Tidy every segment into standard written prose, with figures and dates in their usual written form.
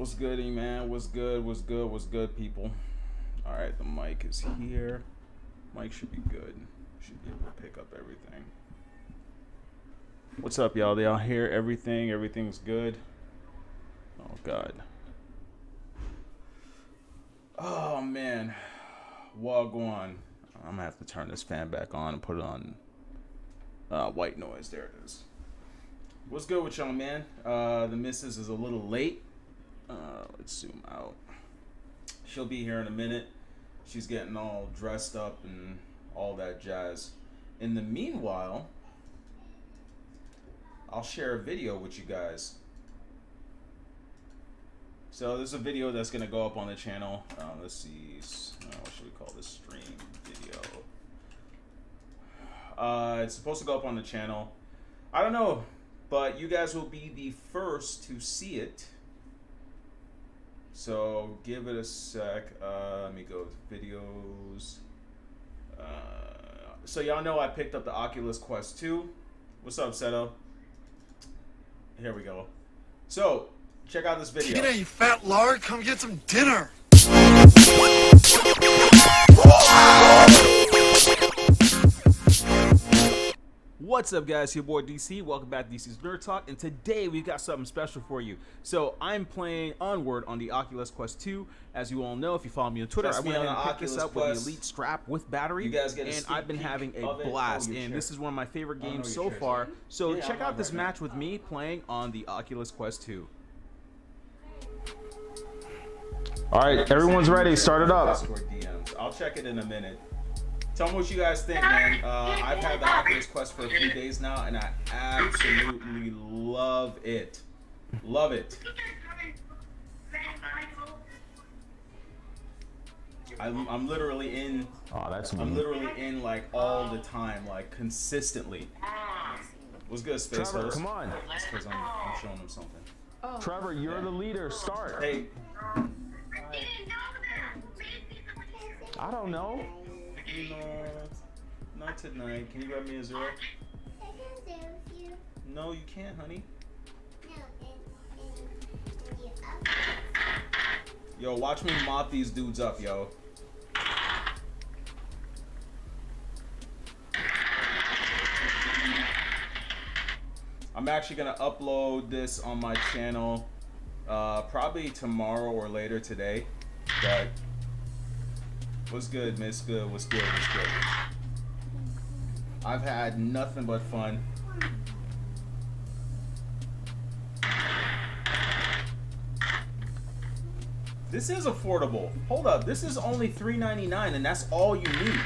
What's good, man? What's good? What's good? What's good, people? All right, the mic is here. Mic should be good. Should be able to pick up everything. What's up, y'all? They all hear everything? Everything's good? Oh, God. Oh, man. Wagwan. I'm going to have to turn this fan back on and put it on white noise. There it is. What's good with y'all, man? The missus is a little late. Let's zoom out. She'll be here in a minute. She's getting all dressed up and all that jazz. In the meanwhile, I'll share a video with you guys. So this is a video that's going to go up on the channel. Let's see. What should we call this? Stream video. It's supposed to go up on the channel. I don't know, but you guys will be the first to see it. So give it a sec. Let me go to videos. So y'all know I picked up the Oculus Quest 2. What's up, Seto? Here we go. So check out this video. Tina, you fat lard, come get some dinner. What's up, guys? Your boy DC. Welcome back to DC's Nerd Talk, and today we've got something special for you. So I'm playing Onward on the Oculus Quest 2. As you all know, if you follow me on Twitter, I went ahead and picked this up with the Elite strap with battery, and I've been having a blast. And this is one of my favorite games so far. So check out this match with me playing on the Oculus Quest 2. All right, everyone's ready. Start it up. I'll check it in a minute. Tell me what you guys think, man. I've had the Oculus Quest for a few days now, and I absolutely love it. Love it. I'm literally in. Oh, that's me. I'm literally in like all the time, like consistently. What's good, Space Trevor, Host? come on. That's because I'm showing him something. Oh. Trevor, you're the leader. Start. Hey. I don't know. No, not tonight. Can you grab me a zero? I can zero you. No, you can't, honey. No, Yo, watch me mop these dudes up, yo. I'm actually gonna upload this on my channel probably tomorrow or later today. But what's good, Miss Good? What's good? What's good? I've had nothing but fun. This is affordable. Hold up, this is only $3.99, and that's all you need.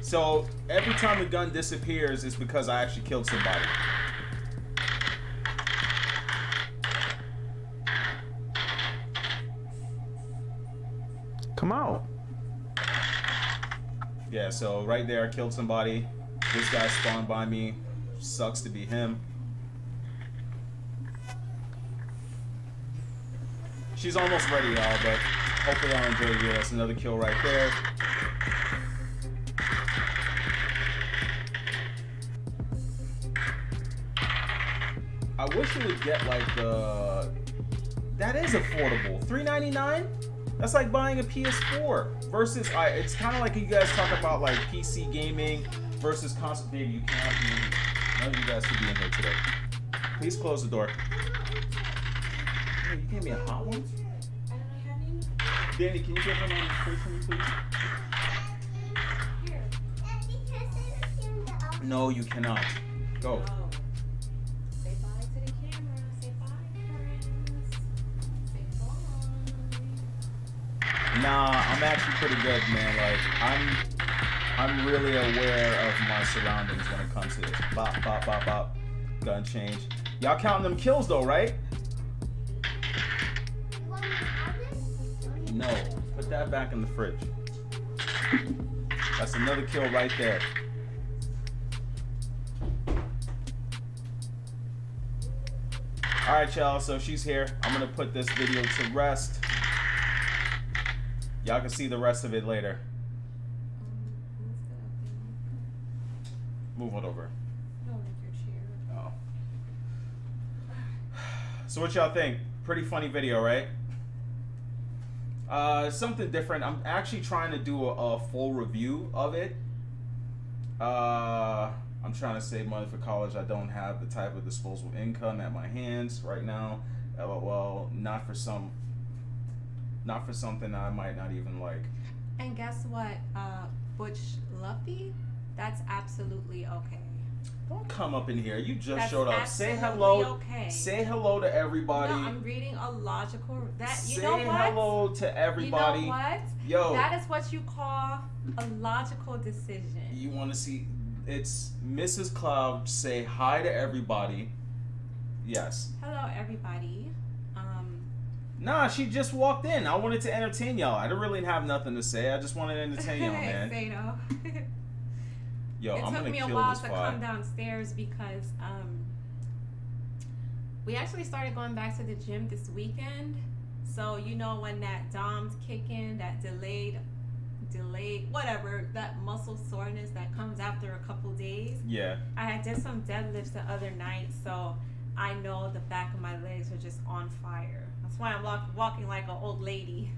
So every time the gun disappears, it's because I actually killed somebody. Come out. Yeah, so right there, I killed somebody. This guy spawned by me. Sucks to be him. She's almost ready, y'all, but hopefully I'll enjoy the video. That's another kill right there. I wish it would get like the... That is affordable. $3.99? That's like buying a PS4 versus, it's kind of like you guys talk about like PC gaming versus console. Baby, you cannot be in. None of you guys should be in here today. Please close the door. Hey, you gave me a hot one? Danny, can you get one on the fridge for me, please? No, you cannot. Go. Say bye to the camera. Say bye, friends. Say bye. Nah, I'm actually pretty good, man. Like, I'm really aware of my surroundings when it comes to this. Bop, bop, bop, bop. Gun change. Y'all counting them kills though, right? No. Put that back in the fridge. That's another kill right there. Alright, y'all. So she's here. I'm going to put this video to rest. Y'all can see the rest of it later. Move on over. So what y'all think? Pretty funny video, right? Something different. I'm actually trying to do a full review of it. I'm trying to save money for college. I don't have the type of disposable income at my hands right now. Well, not for something I might not even like. And guess what, Butch Luffy? That's absolutely okay. Don't come up in here. You just That's showed up. Say absolutely hello. okay. Say hello to everybody. No, I'm reading a logical. Say know what? hello to everybody. You know what? Yo. That is what you call a logical decision. You want to see? It's Mrs. Cloud. Say hi to everybody. Yes. Hello, everybody. Nah, she just walked in. I wanted to entertain y'all. I didn't really have nothing to say. I just wanted to entertain y'all, man. Sato. Yo, It I'm took gonna me a kill while this to fly. come downstairs because we actually started going back to the gym this weekend. So you know when that DOMs kick in, that delayed whatever, that muscle soreness that comes after a couple days. Yeah. I had did some deadlifts the other night, so I know the back of my legs are just on fire. That's why I'm walking like an old lady.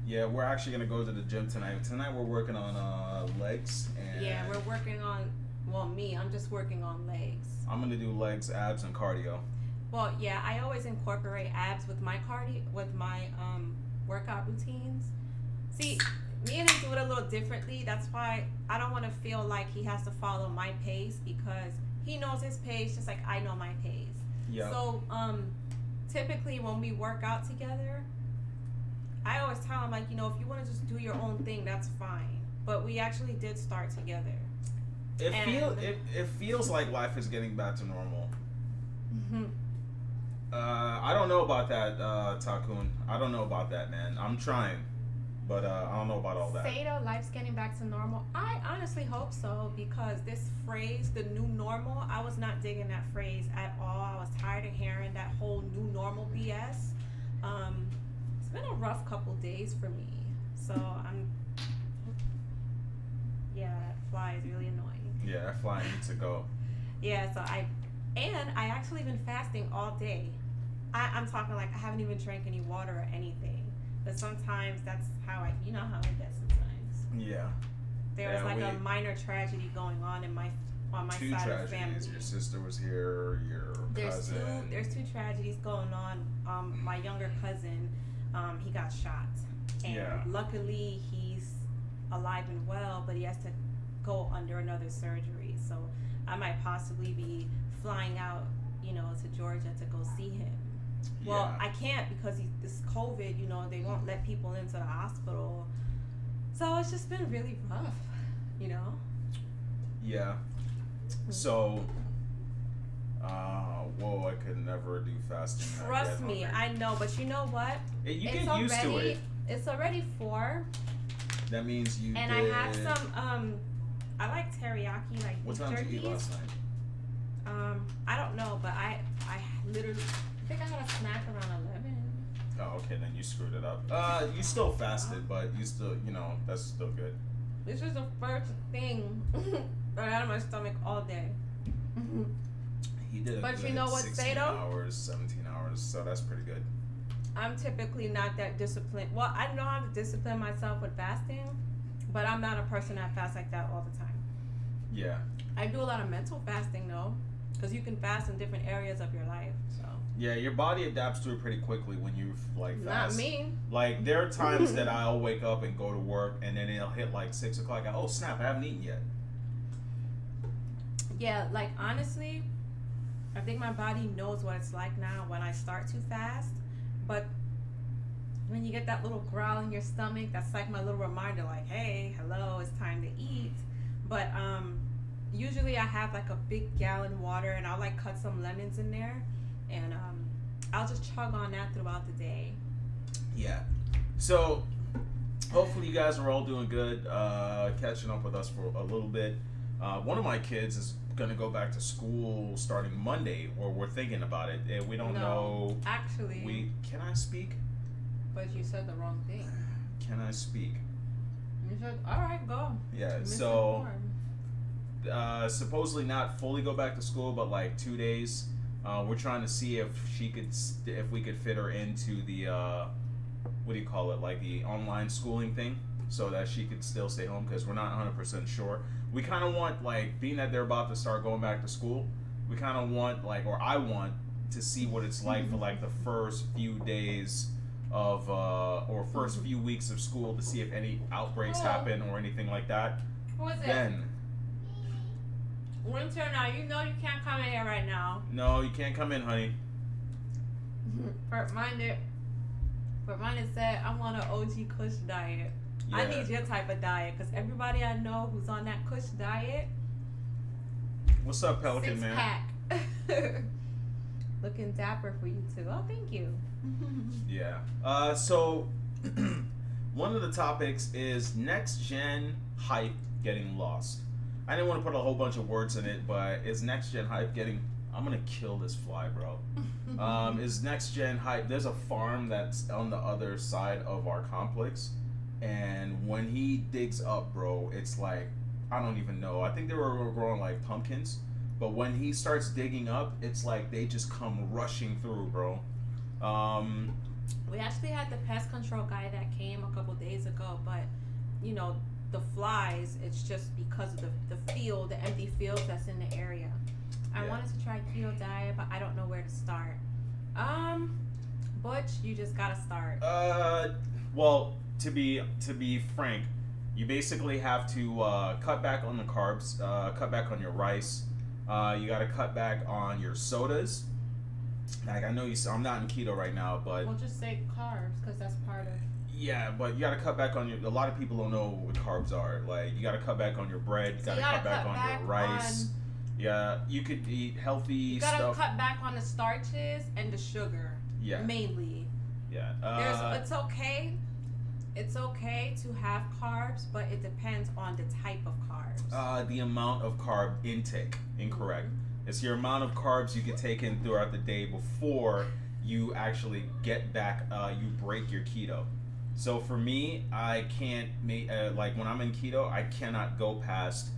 Yeah, we're actually gonna go to the gym tonight. Tonight we're working on legs and Yeah, we're working on. Well, I'm just working on legs. I'm gonna do legs, abs, and cardio. Well, yeah, I always incorporate abs with my workout routines. See, me and him do it a little differently. That's why I don't want to feel like he has to follow my pace because he knows his pace just like I know my pace. Yeah. So, typically when we work out together, I always tell him like, if you want to just do your own thing, that's fine. But we actually did start together. It feels like life is getting back to normal. Mm-hmm. I don't know about that, Takun. I don't know about that, man. I'm trying, but I don't know about all that. Sato, life's getting back to normal. I honestly hope so because this phrase, the new normal, I was not digging that phrase at all. I was tired of hearing that whole new normal BS. It's been a rough couple days for me, so that fly is really annoying. Yeah, that fly needs to go. Yeah, so I actually been fasting all day. I'm talking like I haven't even drank any water or anything. But sometimes that's how how it gets sometimes. Yeah. There was a minor tragedy going on on my two side tragedies. of the family. Your sister was here. Your cousin. There's two tragedies going on. My younger cousin, he got shot, and luckily he's alive and well, but he has to go under another surgery. So I might possibly be flying out, to Georgia to go see him. Well, I can't because this COVID, they won't let people into the hospital. So it's just been really rough, Yeah. So, I could never do fasting. Trust me, I know, but you know what? You get used to it. It's already 4. That means you and did... I have some, I like teriyaki, like what beef time did you eat jerkies. last night? I don't know, but I literally, I think I had a snack around 11. Oh, okay, then you screwed it up. You still fasted, but you still, that's still good. This is the first thing that out of my stomach all day. He did it. But you know what, 16 Sato? hours, 17 hours, so that's pretty good. I'm typically not that disciplined. Well, I know how to discipline myself with fasting, but I'm not a person that fasts like that all the time. Yeah. I do a lot of mental fasting though, because you can fast in different areas of your life. So. Yeah, your body adapts to it pretty quickly when you fast. Not me. Like there are times that I'll wake up and go to work, and then it'll hit like 6 o'clock. Oh snap! I haven't eaten yet. Yeah, like honestly, I think my body knows what it's like now when I start to fast. But when you get that little growl in your stomach, that's like my little reminder, like, hey, hello, it's time to eat. But usually I have like a big gallon water, and I'll like cut some lemons in there, and I'll just chug on that throughout the day. Yeah. So hopefully you guys are all doing good, catching up with us for a little bit. One of my kids is gonna go back to school starting Monday, or we're thinking about it. We don't know. Actually. Can I speak? But you said the wrong thing. Can I speak? You said, all right, go. Yeah. So supposedly not fully go back to school, but like 2 days. We're trying to see if we could fit her into the what do you call it, like the online schooling thing, so that she could still stay home, because we're not 100% sure. We kind of want, like, being that they're about to start going back to school, we kind of want, like, or I want to see what it's like for like the first few days of or first few weeks of school, to see if any outbreaks happen or anything like that. Who is it? Then Winter, now you know you can't come in here right now. no, you can't come in, honey. Reminder said, I'm on an OG Kush diet. Yeah. I need your type of diet, because everybody I know who's on that Kush diet, What's up, Pelican man? six-pack. Looking dapper for you too. Oh, thank you. Yeah. So one of the topics is Nex-Gen hype getting lost. I didn't want to put a whole bunch of words in it, but is Nex-Gen hype getting... I'm going to kill this fly, bro. Is Nex-Gen hype... There's a farm that's on the other side of our complex, and when he digs up, bro, it's like... I don't even know. I think they were growing like pumpkins, but when he starts digging up, it's like they just come rushing through, bro. We actually had the pest control guy that came a couple days ago, but you know, the flies, it's just because of the field, the empty field that's in the area. I wanted to try keto diet, but I don't know where to start. Butch, you just gotta start. Well, to be frank, you basically have to cut back on the carbs, cut back on your rice. You got to cut back on your sodas. Like, I know I'm not in keto right now, but Well, just say carbs, because that's part of... Yeah, but you got to cut back on a lot of people don't know what carbs are. Like, you got to cut back on your bread. You got to cut back on your rice. Yeah, you could eat healthy stuff. You got to cut back on the starches and the sugar. Yeah. Mainly. Yeah. It's okay. It's okay to have carbs, but it depends on the type of carbs. The amount of carb intake, incorrect. It's your amount of carbs you can take in throughout the day before you actually get back, you break your keto. So for me, I can't make, like when I'm in keto, I cannot go past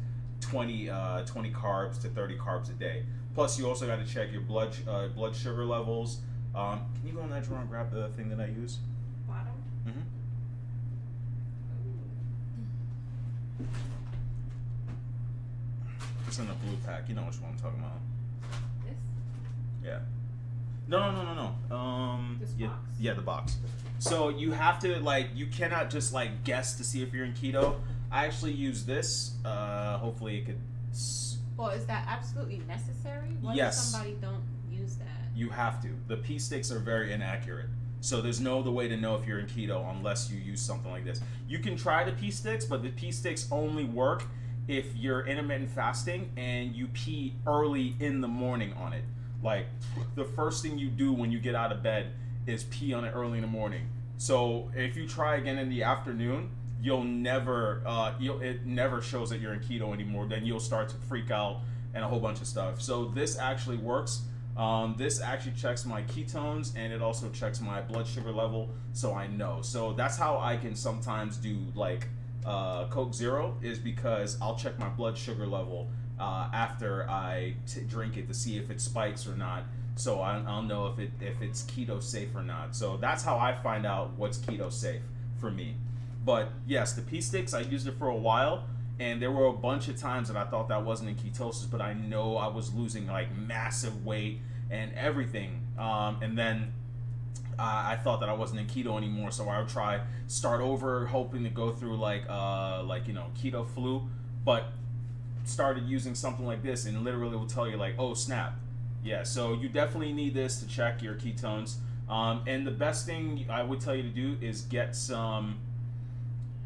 20 carbs to 30 carbs a day. Plus, you also got to check your blood sugar levels. Can you go in that drawer and grab the thing that I use? Bottom? Mm-hmm. It's in the blue pack. You know which one I'm talking about. This? Yeah. No. This box? Yeah, the box. So you have to, like, you cannot just, like, guess to see if you're in keto. I actually use this. Hopefully it could... Well, is that absolutely necessary? What Yes. if somebody don't use that? You have to. The pea sticks are very inaccurate. So there's no other way to know if you're in keto unless you use something like this. You can try the pea sticks, but the pea sticks only work if you're intermittent fasting and you pee early in the morning on it. Like, the first thing you do when you get out of bed is pee on it early in the morning. So if you try again in the afternoon, you'll never, it never shows that you're in keto anymore. Then you'll start to freak out and a whole bunch of stuff. So this actually works. This actually checks my ketones and it also checks my blood sugar level, so I know. So that's how I can sometimes do like Coke Zero, is because I'll check my blood sugar level after I drink it to see if it spikes or not. So I'll know if it's keto safe or not. So that's how I find out what's keto safe for me. But yes, the pea sticks, I used it for a while. And there were a bunch of times that I thought that wasn't in ketosis, but I know I was losing like massive weight and everything. And then I thought that I wasn't in keto anymore, so I would start over, hoping to go through like keto flu, but started using something like this, and literally will tell you like, oh snap, yeah. So you definitely need this to check your ketones. And the best thing I would tell you to do is get some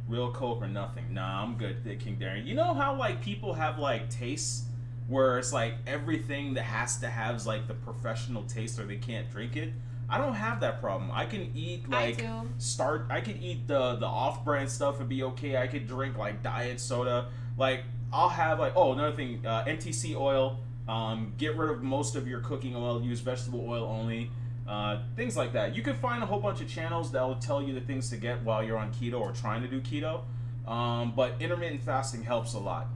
real Coke or nothing. Nah, I'm good, King Darren. You know how like people have like tastes where it's like everything that has to have like the professional taste or they can't drink it? I don't have that problem. I can eat like I could eat the off-brand stuff and be okay. I could drink like diet soda. Like I'll have like, oh, another thing, NTC oil. Get rid of most of your cooking oil. Use vegetable oil only. Things like that. You can find a whole bunch of channels that will tell you the things to get while you're on keto or trying to do keto. But intermittent fasting helps a lot.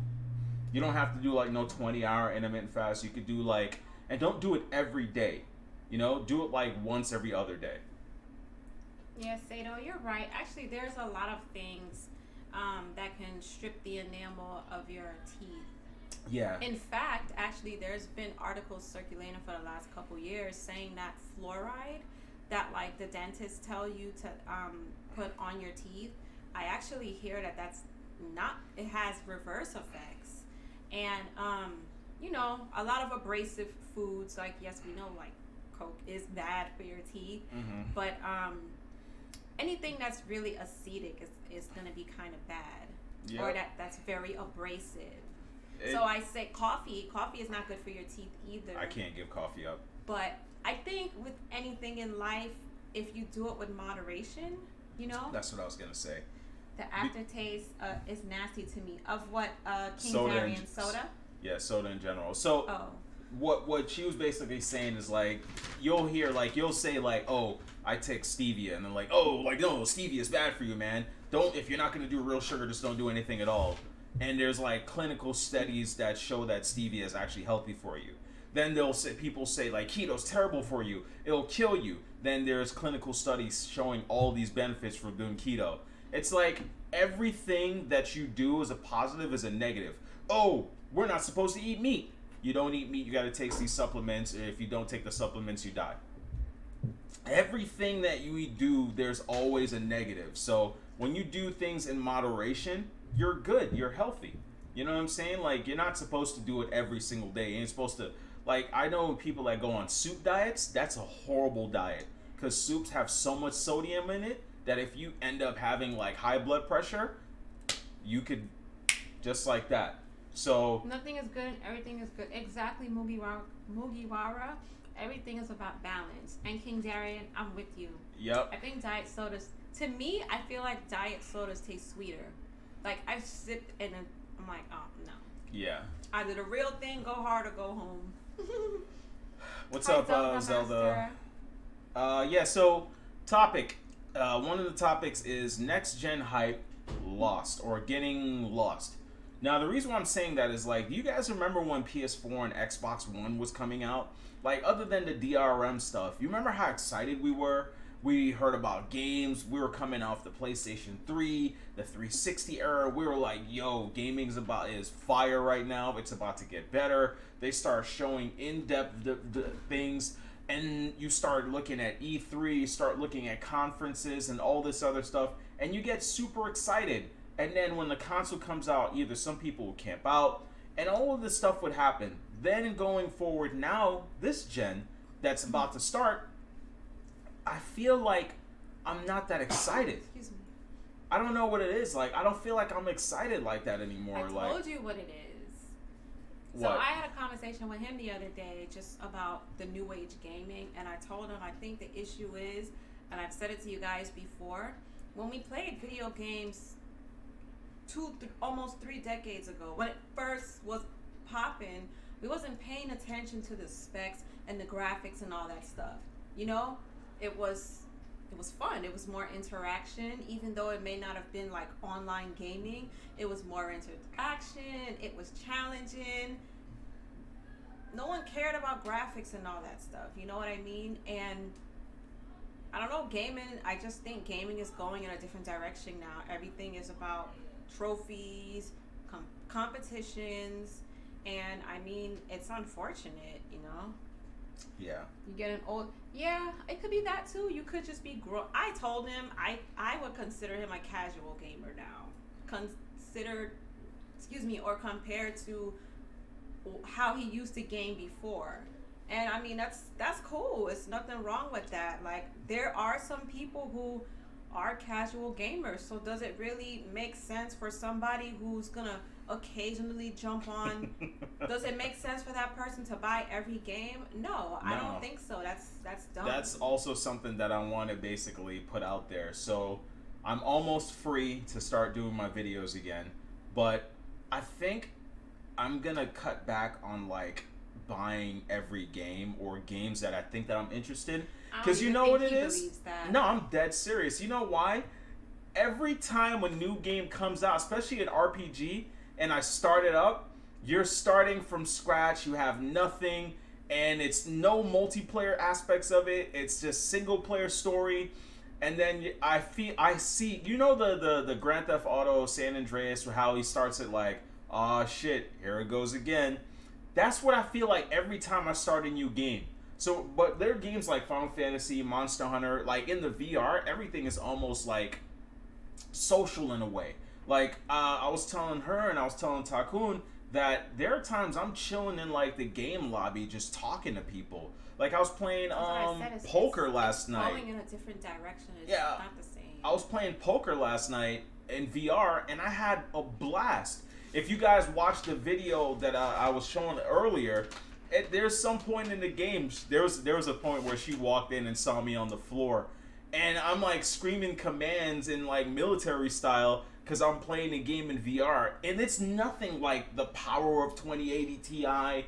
You don't have to do like no 20-hour intermittent fast. You could do like and don't do it every day. You know, do it like once every other day. Yeah, Sato, you're right. Actually, there's a lot of things that can strip the enamel of your teeth. Yeah. In fact, actually, there's been articles circulating for the last couple years saying that fluoride that like the dentists tell you to put on your teeth, I actually hear that that's not, it has reverse effects. And, you know, a lot of abrasive foods, like, yes, we know like Coke is bad for your teeth, but anything that's really acidic is going to be kind of bad, or that's very abrasive. So I say coffee is not good for your teeth either. I can't give coffee up. But I think with anything in life, if you do it with moderation, you know. That's what I was going to say. The aftertaste is nasty to me. Of what? King Soda Darian soda? Yeah, soda in general. So what she was basically saying is like, you'll hear, like, you'll say like, oh, I take stevia, and then like, oh, like, no, stevia is bad for you, man. Don't, if you're not going to do real sugar, just don't do anything at all. And there's like clinical studies that show that stevia is actually healthy for you. Then they'll say, people say like, keto's terrible for you, it'll kill you. Then there's clinical studies showing all these benefits for doing keto. It's like everything that you do as a positive is a negative. Oh, we're not supposed to eat meat. You don't eat meat, you got to take these supplements. If you don't take the supplements, you die. Everything that you do, there's always a negative. So when you do things in moderation, you're good, you're healthy. You know what I'm saying? Like, you're not supposed to do it every single day. You ain't supposed to, like, I know people that go on soup diets, that's a horrible diet. Because soups have so much sodium in it that if you end up having, like, high blood pressure, you could, just like that. So nothing is good and everything is good. Exactly, Mugiwara. Everything is about balance. And King Darian, I'm with you. Yep. I think diet sodas, to me, I feel like diet sodas taste sweeter. Like, I've sipped and I'm like, oh, no. Yeah. Either the real thing, go hard or go home. What's up, Zelda? Yeah, so, topic. One of the topics is Next-Gen hype lost, or getting lost. Now, the reason why I'm saying that is, like, do you guys remember when PS4 and Xbox One was coming out? Like, other than the DRM stuff, you remember how excited we were? We heard about games. We were coming off the PlayStation 3, the 360 era. We were like, yo, gaming is fire right now. It's about to get better. They start showing in-depth things. And you start looking at E3, start looking at conferences and all this other stuff. And you get super excited. And then when the console comes out, either some people will camp out. And all of this stuff would happen. Then going forward now, this gen that's about to start, I feel like I'm not that excited. Excuse me. I don't know what it is. Like, I don't feel like I'm excited like that anymore. I told you what it is. What? So I had a conversation with him the other day just about the new age gaming, and I told him I think the issue is, and I've said it to you guys before, when we played video games almost 3 decades ago, when it first was popping, we wasn't paying attention to the specs and the graphics and all that stuff. You know? It was fun. It was more interaction, even though it may not have been like online gaming. It was more interaction. It was challenging. No one cared about graphics and all that stuff. You know what I mean? And I don't know, gaming, I just think gaming is going in a different direction now. Everything is about trophies, competitions, and I mean, it's unfortunate, you know? Yeah. You get an old, yeah, it could be that too. You could just be I told him I would consider him a casual gamer now. Or compared to how he used to game before. And I mean, that's cool. It's nothing wrong with that. Like, there are some people who are casual gamers. So does it really make sense for somebody who's gonna occasionally jump on? Does it make sense for that person to buy every game? No, I don't think so. That's dumb. That's also something that I want to basically put out there. So I'm almost free to start doing my videos again, but I think I'm gonna cut back on like buying every game or games that I think that I'm interested. Because you know what it is? No, I'm dead serious. You know why? Every time a new game comes out, especially an RPG, and I start it up, you're starting from scratch, you have nothing, and it's no multiplayer aspects of it. It's just single player story. And then I see, you know, the Grand Theft Auto San Andreas, how he starts it like, oh shit, here it goes again. That's what I feel like every time I start a new game. So, but there are games like Final Fantasy, Monster Hunter, like in the VR, everything is almost like social in a way. Like, I was telling her and I was telling Takun that there are times I'm chilling in like the game lobby just talking to people. Like I was playing poker last night. Going in a different direction. It's Yeah, not the same. I was playing poker last night in VR and I had a blast. If you guys watched the video that I was showing earlier, there's some point in the game, there was a point where she walked in and saw me on the floor, and I'm like screaming commands in like military style because I'm playing a game in VR, and it's nothing like the power of 2080 Ti, like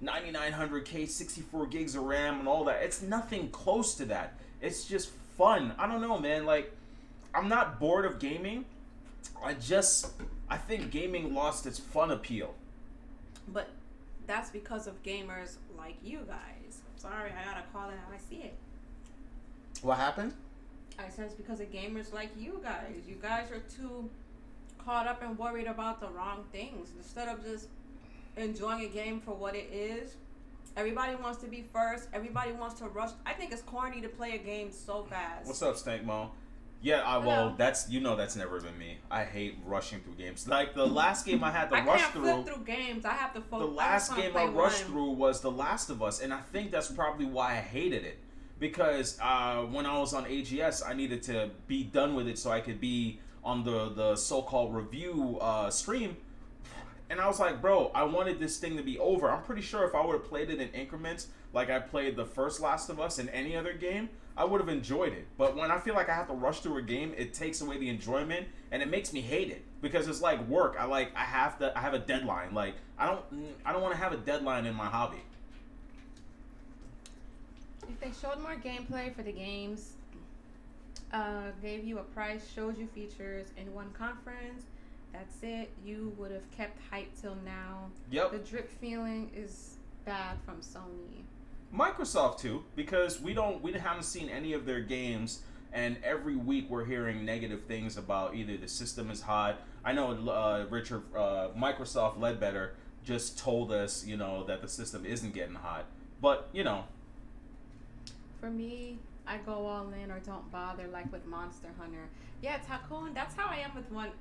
9900K, 64 gigs of RAM and all that. It's nothing close to that. It's just fun. I don't know, man. Like, I'm not bored of gaming. I think gaming lost its fun appeal. But that's because of gamers like you guys. Sorry, I gotta call it how I see it. What happened? I said it's because of gamers like you guys. You guys are too caught up and worried about the wrong things. Instead of just enjoying a game for what it is, everybody wants to be first. Everybody wants to rush. I think it's corny to play a game so fast. What's up, Stank Mo? Yeah, well, that's never been me. I hate rushing through games. Like the last game I had to rush through. I can't flip through games. I have to focus. The last game I rushed through was The Last of Us, and I think that's probably why I hated it. Because when I was on AGS, I needed to be done with it so I could be on the so-called review stream. And I was like, bro, I wanted this thing to be over. I'm pretty sure if I would have played it in increments, like I played the first Last of Us in any other game, I would have enjoyed it. But when I feel like I have to rush through a game, it takes away the enjoyment and it makes me hate it because it's like work. I have a deadline. Like I don't want to have a deadline in my hobby. If they showed more gameplay for the games, gave you a price, showed you features in one conference, that's it, you would have kept hype till now. Yep. The drip feeling is bad from Sony. Microsoft too, because we haven't seen any of their games, and every week we're hearing negative things about either the system is hot. I know Microsoft Ledbetter just told us, that the system isn't getting hot, but For me, I go all in or don't bother, like with Monster Hunter. Yeah, Takun, that's how I am with one.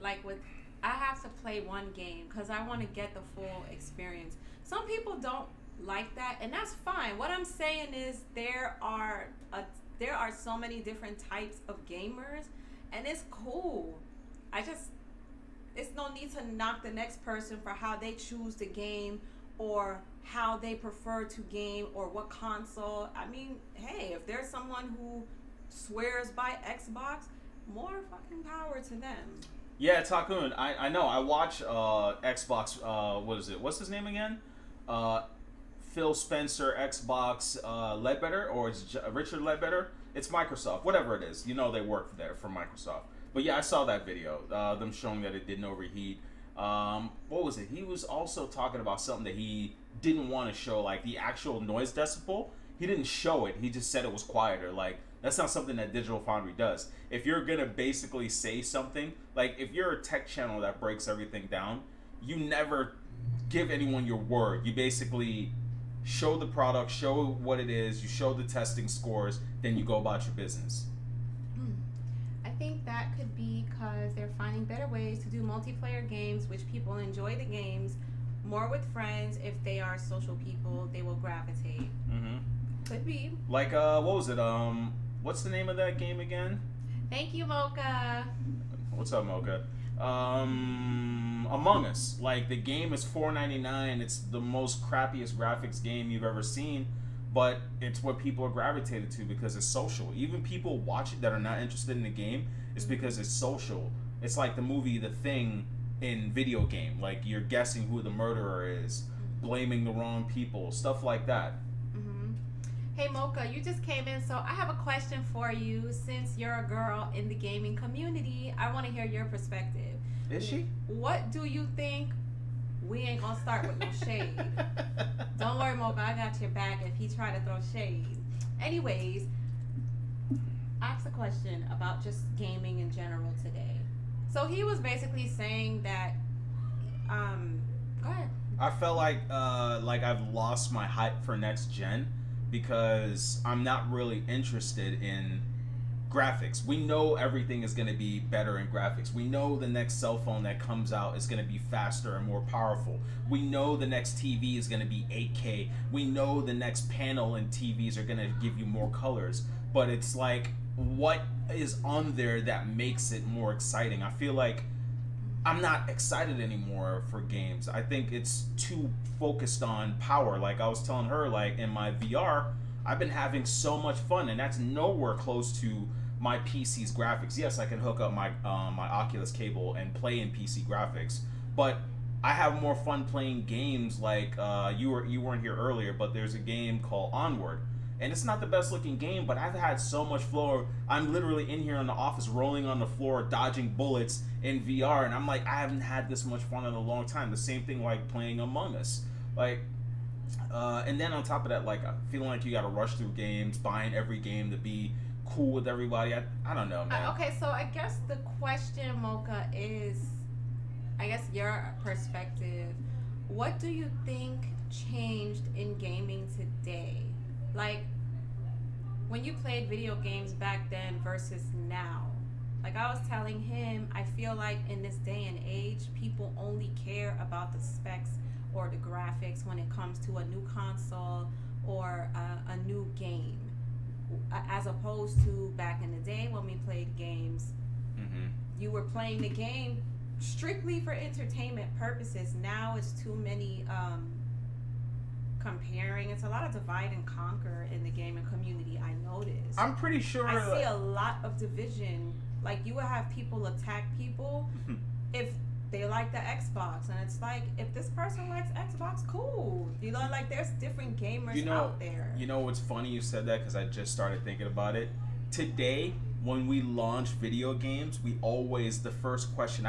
I have to play one game because I want to get the full experience. Some people don't like that, and that's fine. What I'm saying is there are so many different types of gamers, and it's cool. It's no need to knock the next person for how they choose to game or how they prefer to game or what console. I mean, hey, if there's someone who swears by Xbox, more fucking power to them. Yeah, Takun, I know. I watch Xbox, what is it? What's his name again? Phil Spencer, Xbox Ledbetter, or it's Richard Ledbetter. It's Microsoft, whatever it is. They work there for Microsoft. But yeah, I saw that video, them showing that it didn't overheat. What was it? He was also talking about something that he didn't want to show, like the actual noise decibel. He didn't show it. He just said it was quieter. Like, that's not something that Digital Foundry does. If you're going to basically say something, like if you're a tech channel that breaks everything down, you never give anyone your word. You basically show the product, show what it is, you show the testing scores, then you go about your business. I think that could be because they're finding better ways to do multiplayer games, which people enjoy the games more with friends. If they are social people, they will gravitate. Mm-hmm. Could be. Like, what was it? What's the name of that game again? Thank you, Mocha. What's up, Mocha? Among Us. Like, the game is $4.99. It's the most crappiest graphics game you've ever seen, but it's what people are gravitated to because it's social. Even people watch it that are not interested in the game, it's because it's social. It's like the movie The Thing in video game. Like, you're guessing who the murderer is, blaming the wrong people, stuff like that. Hey Mocha, you just came in, so I have a question for you. Since you're a girl in the gaming community, I want to hear your perspective. Is she? What do you think? We ain't gonna start with no shade. Don't Mocha, I got your back if he tried to throw shade. Anyways, ask a question about just gaming in general today. So he was basically saying that, go ahead. I felt like I've lost my hype for Next-Gen because I'm not really interested in graphics. We know everything is going to be better in graphics. We know the next cell phone that comes out is going to be faster and more powerful. We know the next TV is going to be 8K. We know the next panel in TVs are going to give you more colors. But it's like, what is on there that makes it more exciting? I feel like I'm not excited anymore for games. I think it's too focused on power. Like I was telling her, like in my VR, I've been having so much fun, and that's nowhere close to my PC's graphics. Yes, I can hook up my my Oculus cable and play in PC graphics, but I have more fun playing games like you weren't here earlier, but there's a game called Onward, and it's not the best looking game, but I've had so much flow. I'm literally in here in the office rolling on the floor, dodging bullets in VR, and I'm like, I haven't had this much fun in a long time. The same thing like playing Among Us, like. And then on top of that, like feeling like you got to rush through games, buying every game to be cool with everybody. I don't know, man. Okay, so I guess the question, Mocha, is, I guess your perspective. What do you think changed in gaming today? Like, when you played video games back then versus now. Like I was telling him, I feel like in this day and age, people only care about the specs or the graphics when it comes to a new console or a new game, as opposed to back in the day when we played games. Mm-hmm. You were playing the game strictly for entertainment purposes. Now it's too many comparing. It's a lot of divide and conquer in the gaming community, I noticed. I'm pretty sure I see a lot of division. Like, you would have people attack people if they like the Xbox, and it's like, if this person likes Xbox, cool. You know, like, there's different gamers out there. You know what's funny you said that, because I just started thinking about it. Today, when we launch video games, we always, the first question,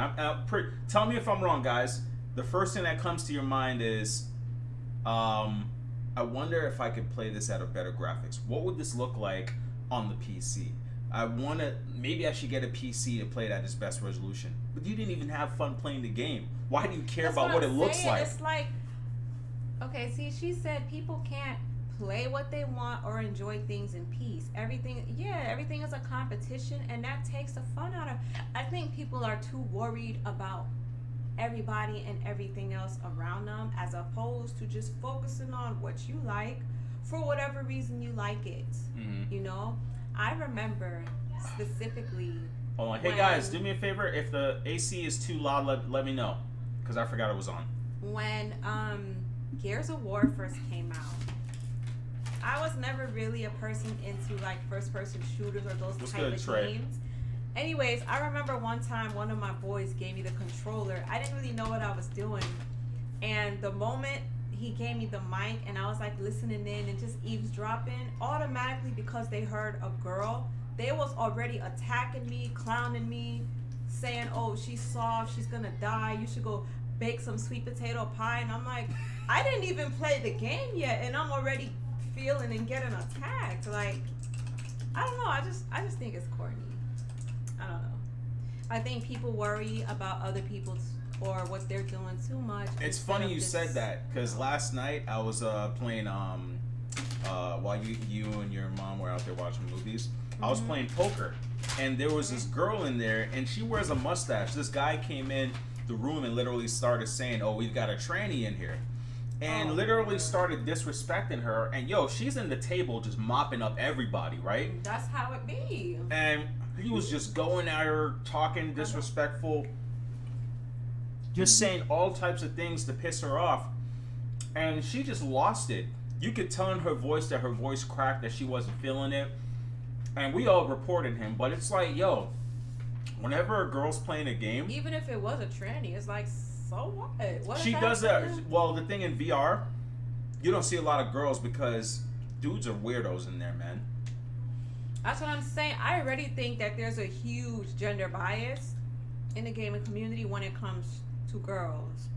tell me if I'm wrong, guys. The first thing that comes to your mind is, I wonder if I could play this at a better graphics. What would this look like on the PC? Maybe I should get a PC to play it at its best resolution. But you didn't even have fun playing the game. Why do you care about what it looks like? It's like, okay, see, she said people can't play what they want or enjoy things in peace. Everything is a competition, and that takes the fun out of. I think people are too worried about everybody and everything else around them, as opposed to just focusing on what you like for whatever reason you like it. Mm-hmm. You know, I remember specifically. Hold on. Hey guys, do me a favor. If the AC is too loud, let me know, because I forgot it was on. When Gears of War first came out, I was never really a person into like first-person shooters or those type of games. Anyways, I remember one time one of my boys gave me the controller. I didn't really know what I was doing, and the moment he gave me the mic and I was like listening in and just eavesdropping, automatically, because they heard a girl, they was already attacking me, clowning me, saying, oh, she's soft, she's gonna die, you should go bake some sweet potato pie. And I'm like, I didn't even play the game yet and I'm already feeling and getting attacked. Like, I don't know, I just think it's corny. I don't know. I think people worry about other people's or what they're doing too much. It's funny you said that, because last night I was playing while you and your mom were out there watching movies. I was playing poker, and there was this girl in there, and she wears a mustache. This guy came in the room and literally started saying, oh, we've got a tranny in here, and literally started disrespecting her. And she's in the table just mopping up everybody, right? That's how it be. And he was just going at her, talking disrespectful, just saying all types of things to piss her off, and she just lost it. You could tell in her voice that her voice cracked, that she wasn't feeling it, and we all reported him. But it's like, whenever a girl's playing a game, even if it was a tranny, it's like, so what she does that. Well, the thing in VR, you don't see a lot of girls because dudes are weirdos in there, man. That's what I'm saying. I already think that there's a huge gender bias in the gaming community when it comes to girls.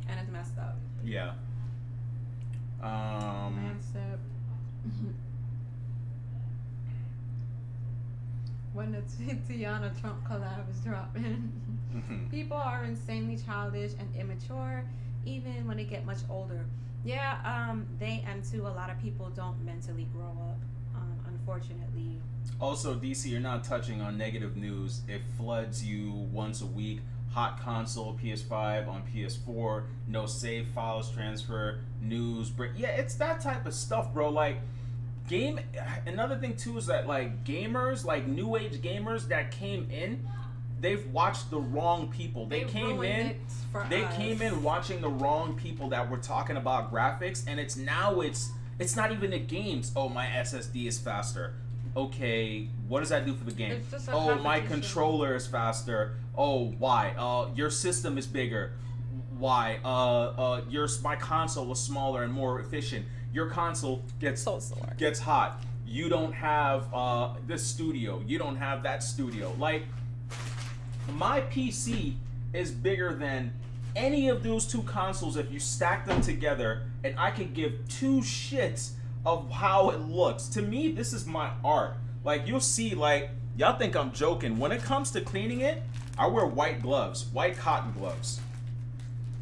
and it's messed up. Yeah. Messed up. When the Tiana Trump collab is dropping, people are insanely childish and immature, even when they get much older. Yeah, they and too. A lot of people don't mentally grow up, unfortunately. Also, DC, you're not touching on negative news. It floods you once a week. Hot console, PS5 on PS4, no save files transfer, news break. Yeah, it's that type of stuff, bro. Like, another thing too is that like gamers, like new age gamers that came in, they've watched the wrong people. They came in watching the wrong people that were talking about graphics, and it's not even the games. Oh, my SSD is faster. Okay, what does that do for the game? Oh, my controller is faster. Oh, why? Your system is bigger. Why? My console was smaller and more efficient. Your console gets hot. You don't have this studio. You don't have that studio. Like, my PC is bigger than any of those two consoles if you stack them together, and I could give two shits of how it looks. To me, this is my art. Like, you'll see, like, y'all think I'm joking. When it comes to cleaning it, I wear white gloves, white cotton gloves.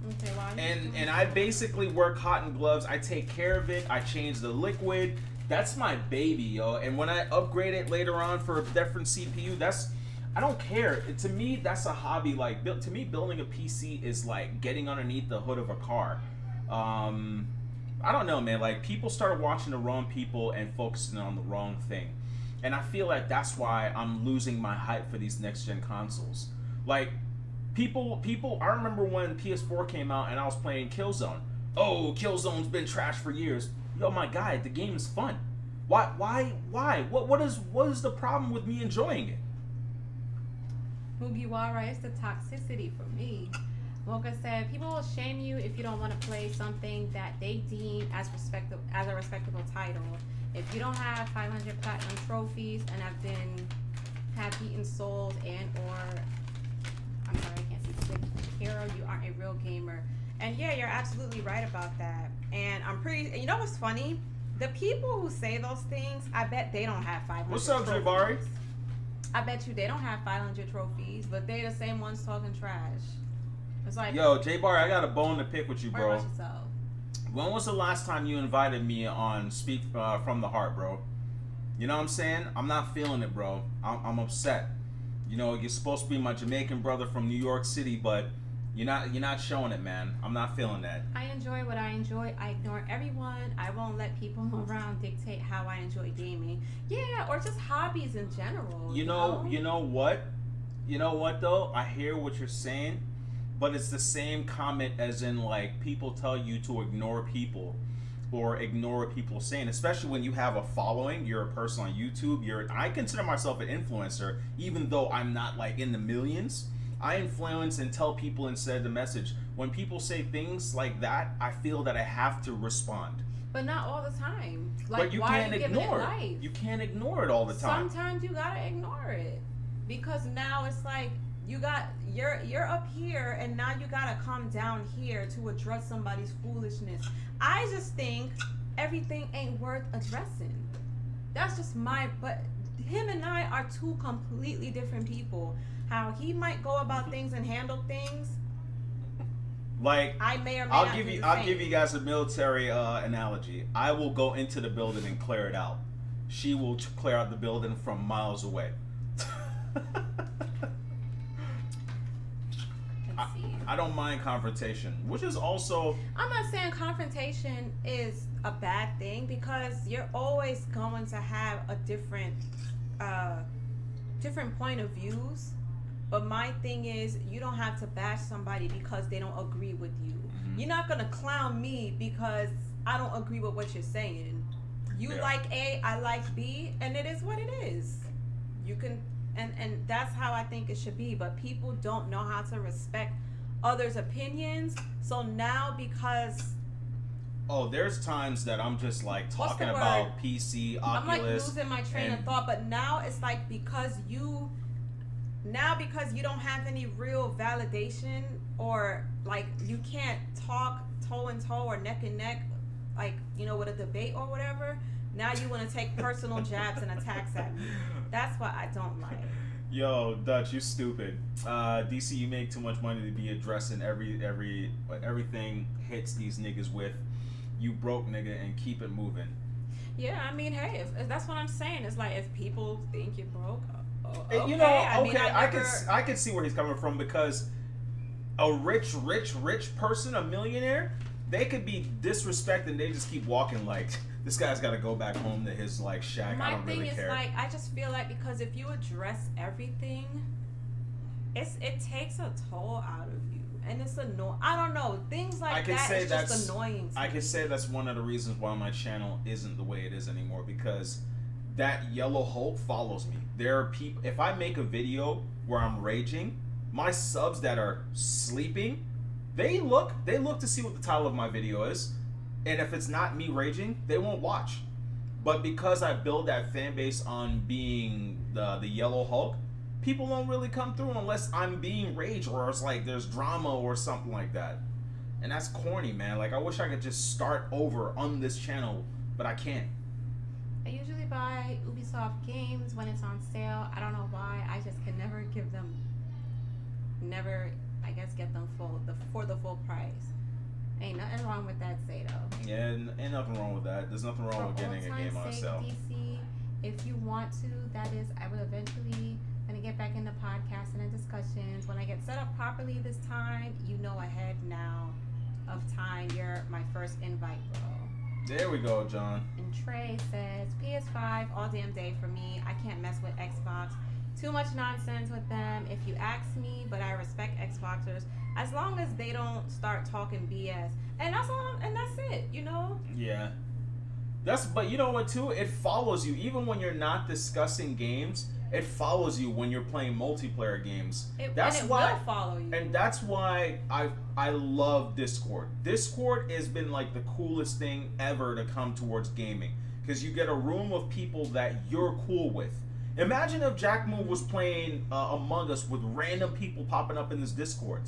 Okay, why? And I basically wear cotton gloves. I take care of it. I change the liquid. That's my baby, yo. And when I upgrade it later on for a different CPU, I don't care. To me, that's a hobby. Like, to me, building a PC is like getting underneath the hood of a car. I don't know, man. Like, people started watching the wrong people and focusing on the wrong thing. And I feel like that's why I'm losing my hype for these next-gen consoles. Like, people, I remember when PS4 came out and I was playing Killzone. Oh, Killzone's been trash for years. Yo, my guy, the game is fun. Why? What is the problem with me enjoying it? Mugiwara, it's the toxicity for me. Mocha said, people will shame you if you don't want to play something that they deem as a respectable title. If you don't have 500 platinum trophies and have beaten souls and or I'm sorry, I can't see hero, you aren't a real gamer. And yeah, you're absolutely right about that. And you know what's funny? The people who say those things, I bet they don't have 500 What's up, trophies. Jabari? I bet you they don't have 500 trophies, but they the same ones talking trash. It's like, yo, J-Bar, I got a bone to pick with you, bro. worry about yourself. When was the last time you invited me on Speak from the Heart, bro? You know what I'm saying? I'm not feeling it, bro. I'm upset. You know, you're supposed to be my Jamaican brother from New York City, but you're not showing it, man. I'm not feeling that. I enjoy what I enjoy. I ignore everyone. I won't let people around dictate how I enjoy gaming. Yeah, or just hobbies in general. You know what? You know what though? I hear what you're saying, but it's the same comment as in like people tell you to ignore people or ignore what people are saying, especially when you have a following, you're a person on YouTube, I consider myself an influencer, even though I'm not like in the millions. I influence and tell people and send the message. When people say things like that, I feel that I have to respond. But not all the time. Like, but you why can't are you giving ignore it life? You can't ignore it all the time. Sometimes you gotta ignore it. Because now it's like you're up here and now you gotta come down here to address somebody's foolishness. I just think everything ain't worth addressing. That's just but him and I are two completely different people. How he might go about things and handle things, like I may or may I'll not give do you the I'll same. give you guys a military analogy. I will go into the building and clear it out. She will clear out the building from miles away. Let's see. I don't mind confrontation, which is also. I'm not saying confrontation is a bad thing because you're always going to have a different point of views. But my thing is, you don't have to bash somebody because they don't agree with you. Mm-hmm. You're not gonna clown me because I don't agree with what you're saying. You like A, I like B, and it is what it is. You can, and that's how I think it should be. But people don't know how to respect others' opinions. So now because there's times that I'm just like talking about PC, Oculus. I'm like losing my train of thought. But now it's like because you don't have any real validation or like you can't talk toe and toe or neck and neck, like, you know, with a debate or whatever. Now you want to take personal jabs and attacks at me. That's what I don't like. Yo, Dutch, you stupid. DC, you make too much money to be addressing everything hits these niggas with. You broke, nigga, and keep it moving. Yeah, I mean, hey, if that's what I'm saying. It's like if people think you're broke, okay. You know, I mean, I can see where he's coming from, because a rich person, a millionaire, they could be disrespected. They just keep walking like this guy's got to go back home to his like shack. I don't really care. My thing is, like, I just feel like because if you address everything, it takes a toll out of you, and it's annoying. I don't know, things like that is just annoying. I could say that's one of the reasons why my channel isn't the way it is anymore, because that yellow Hulk follows me. There are people. If I make a video where I'm raging, my subs that are sleeping, they look to see what the title of my video is, and if it's not me raging, they won't watch. But because I build that fan base on being the yellow Hulk, people won't really come through unless I'm being rage or it's like there's drama or something like that. And that's corny, man. Like, I wish I could just start over on this channel, but I can't. I usually buy Ubisoft games when it's on sale. I don't know why. I just can never get them for the full price. Ain't nothing wrong with that, Zato. Yeah, ain't nothing wrong with that. There's nothing wrong with getting a game on sale. DC, if you want to, that is, I will eventually gonna get back into podcasting and discussions. When I get set up properly this time, you know ahead now of time. You're my first invite, bro. There we go, John. And Trey says, PS5 all damn day for me. I can't mess with Xbox. Too much nonsense with them, if you ask me, but I respect Xboxers as long as they don't start talking BS. And that's all, and that's it, you know? Yeah. But you know what, too? It follows you. Even when you're not discussing games, it follows you when you're playing multiplayer games. That's why will follow you. And that's why I love Discord. Discord has been like the coolest thing ever to come towards gaming, because you get a room of people that you're cool with. Imagine if Jack Moon was playing Among Us with random people popping up in this Discord.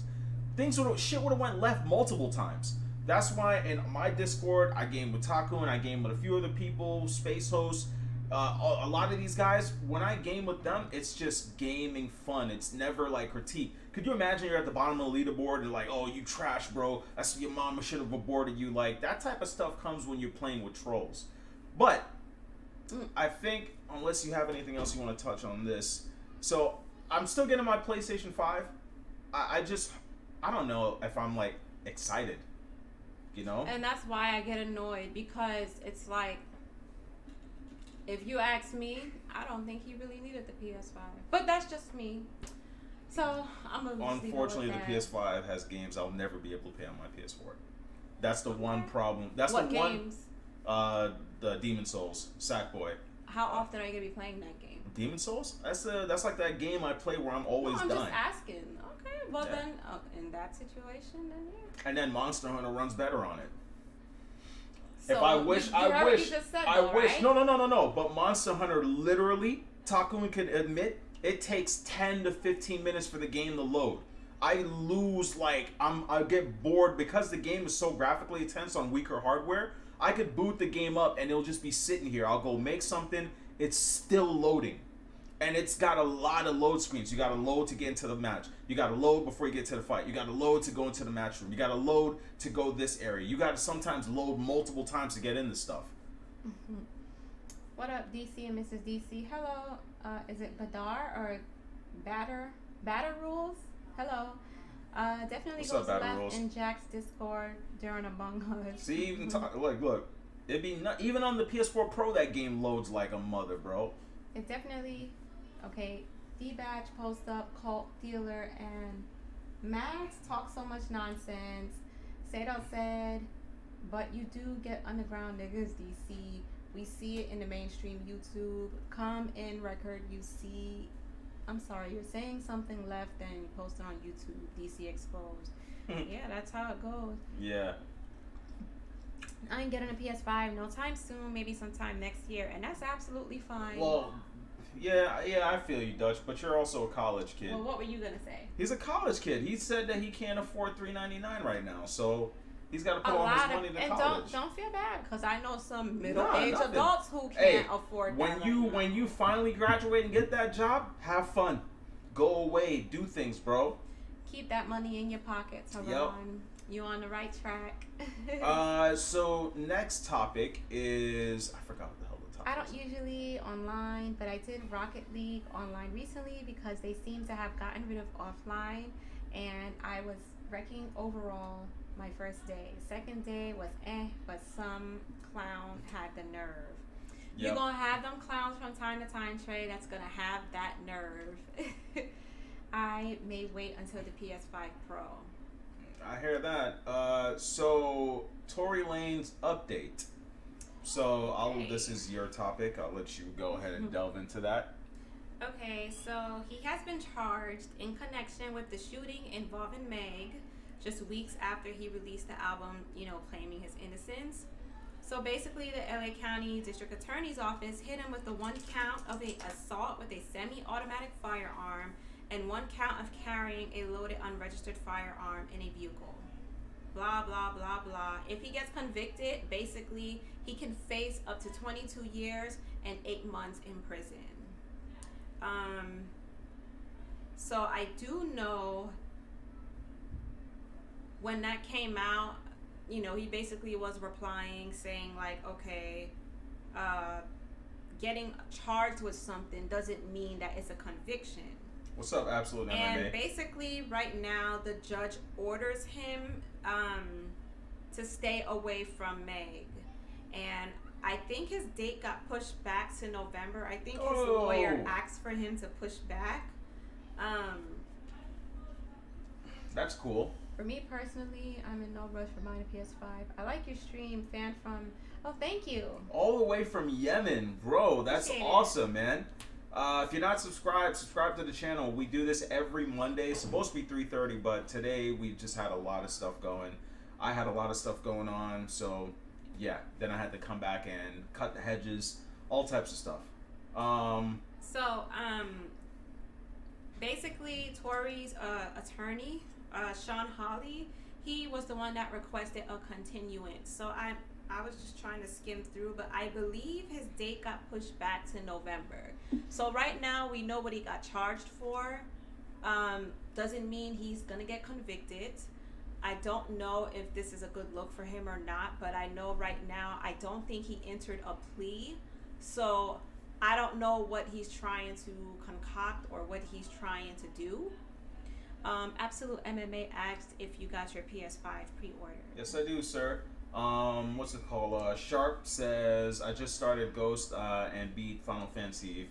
Shit would have went left multiple times. That's why in my Discord, I game with Taku and I game with a few other people, Space Host. A lot of these guys, when I game with them, it's just gaming fun. It's never like critique. Could you imagine you're at the bottom of the leaderboard and like, oh, you trash, bro. That's your mama should have aborted you. Like, that type of stuff comes when you're playing with trolls. But I think, unless you have anything else you want to touch on this, so I'm still getting my PlayStation 5. I don't know if I'm like excited, you know? And that's why I get annoyed, because it's like, if you ask me, I don't think he really needed the PS5. But that's just me. So I'm gonna unfortunately, the PS5 has games I'll never be able to play on my PS4. That's the one problem. That's what the games? One. The Demon Souls, Sackboy. How often are you gonna be playing that game? Demon Souls? That's like that game I play where I'm always dying. I'm just asking. Okay, well yeah. Then in that situation, then yeah. And then Monster Hunter runs better on it. So if I wish. Right? No. But Monster Hunter, literally, Takumi can admit, it takes 10 to 15 minutes for the game to load. I lose, like, I get bored because the game is so graphically intense on weaker hardware. I could boot the game up and it'll just be sitting here. I'll go make something. It's still loading. And it's got a lot of load screens. You got to load to get into the match. You got to load before you get to the fight. You got to load to go into the match room. You got to load to go this area. You got to sometimes load multiple times to get into stuff. Mm-hmm. What up, DC and Mrs. DC? Hello. Is it Badar or Batter Rules? Hello. Definitely What's goes up, Batter left Rules? In Jack's Discord during Among Us. See, even look. It'd be even on the PS4 Pro, that game loads like a mother, bro. It definitely. Okay, D-Batch, Post Up, Cult Dealer, and Max talk so much nonsense. Sato said, but you do get underground niggas, DC. We see it in the mainstream YouTube. Come in record, you see. I'm sorry, you're saying something left and you post it on YouTube. DC exposed. Yeah, that's how it goes. Yeah. I ain't getting a PS5 no time soon. Maybe sometime next year, and that's absolutely fine. Well, Yeah, I feel you, Dutch. But you're also a college kid. Well, what were you gonna say? He's a college kid. He said that he can't afford $3.99 right now, so he's got to put all his money to college. And don't feel bad, because I know some middle-aged adults who can't afford that. When you finally graduate and get that job, have fun, go away, do things, bro. Keep that money in your pocket, Teron. Yep. You on the right track. So next topic is, I forgot what the hell the topic I don't usually online, but I did Rocket League online recently because they seem to have gotten rid of offline, and I was wrecking overall my first day. Second day was but some clown had the nerve. Yep. You're gonna have them clowns from time to time, Trey, that's gonna have that nerve. I may wait until the PS5 Pro. I hear that. So Tory Lanez update. So this is your topic. I'll let you go ahead and delve into that. Okay, so he has been charged in connection with the shooting involving Meg, just weeks after he released the album, claiming his innocence. So basically, the LA County District Attorney's Office hit him with the one count of an assault with a semi-automatic firearm and one count of carrying a loaded unregistered firearm in a vehicle. Blah, blah, blah, blah. If he gets convicted, basically, he can face up to 22 years and 8 months in prison. So I do know when that came out, he basically was replying saying like, okay, getting charged with something doesn't mean that it's a conviction. What's up, Absolute MMA? And basically, right now, the judge orders him to stay away from Meg. And I think his date got pushed back to November. I think his lawyer asked for him to push back. That's cool. For me personally, I'm in no rush for buying a PS5. I like your stream, fan from... Oh, thank you. All the way from Yemen, bro. That's awesome, man. If you're not subscribed, subscribe to the channel. We do this every Monday. It's supposed to be 3:30, but today we just had a lot of stuff going. I had a lot of stuff going on, so yeah. Then I had to come back and cut the hedges, all types of stuff. Basically, Tory's attorney, Sean Hawley, he was the one that requested a continuance. So I was just trying to skim through, but I believe his date got pushed back to November. So right now we know what he got charged for. Doesn't mean he's gonna get convicted. I don't know if this is a good look for him or not, but I know right now I don't think he entered a plea. So I don't know what he's trying to concoct or what he's trying to do. Absolute MMA asked if you got your PS5 pre-order. Yes, I do, sir. What's it called? Sharp says, I just started Ghost and beat Final Fantasy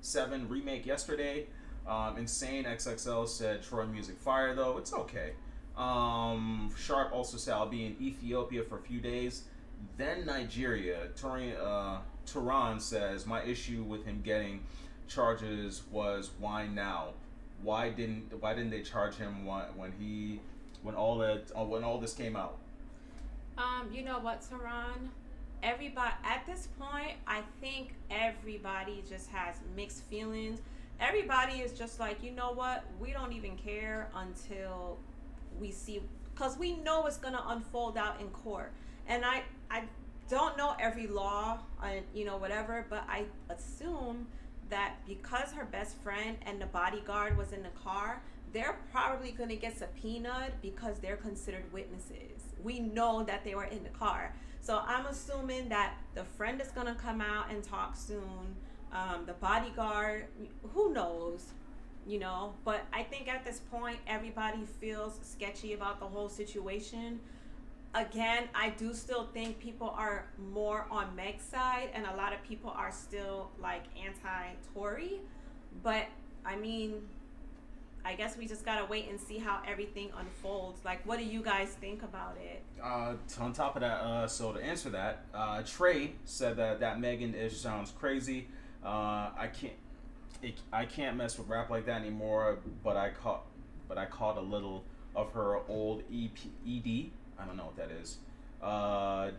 7 Remake yesterday. Insane XXL said, Troy Music Fire though. It's okay. Sharp also said, I'll be in Ethiopia for a few days, then Nigeria. Turan says, my issue with him getting charges was why now? Why didn't they charge him when all this came out? You know what, Teron? Everybody at this point, I think everybody just has mixed feelings. Everybody is just like, you know what? We don't even care until we see, because we know it's gonna unfold out in court. And I don't know every law, whatever, but I assume that because her best friend and the bodyguard was in the car, they're probably going to get subpoenaed because they're considered witnesses. We know that they were in the car. So I'm assuming that the friend is going to come out and talk soon. The bodyguard, who knows, But I think at this point, everybody feels sketchy about the whole situation. Again, I do still think people are more on Meg's side, and a lot of people are still like anti-Tory. But I mean, I guess we just gotta wait and see how everything unfolds. Like, what do you guys think about it? On top of that, so to answer that, Trey said that Megan ish sounds crazy. I can't mess with rap like that anymore. But I caught a little of her old ED. I don't know what that is.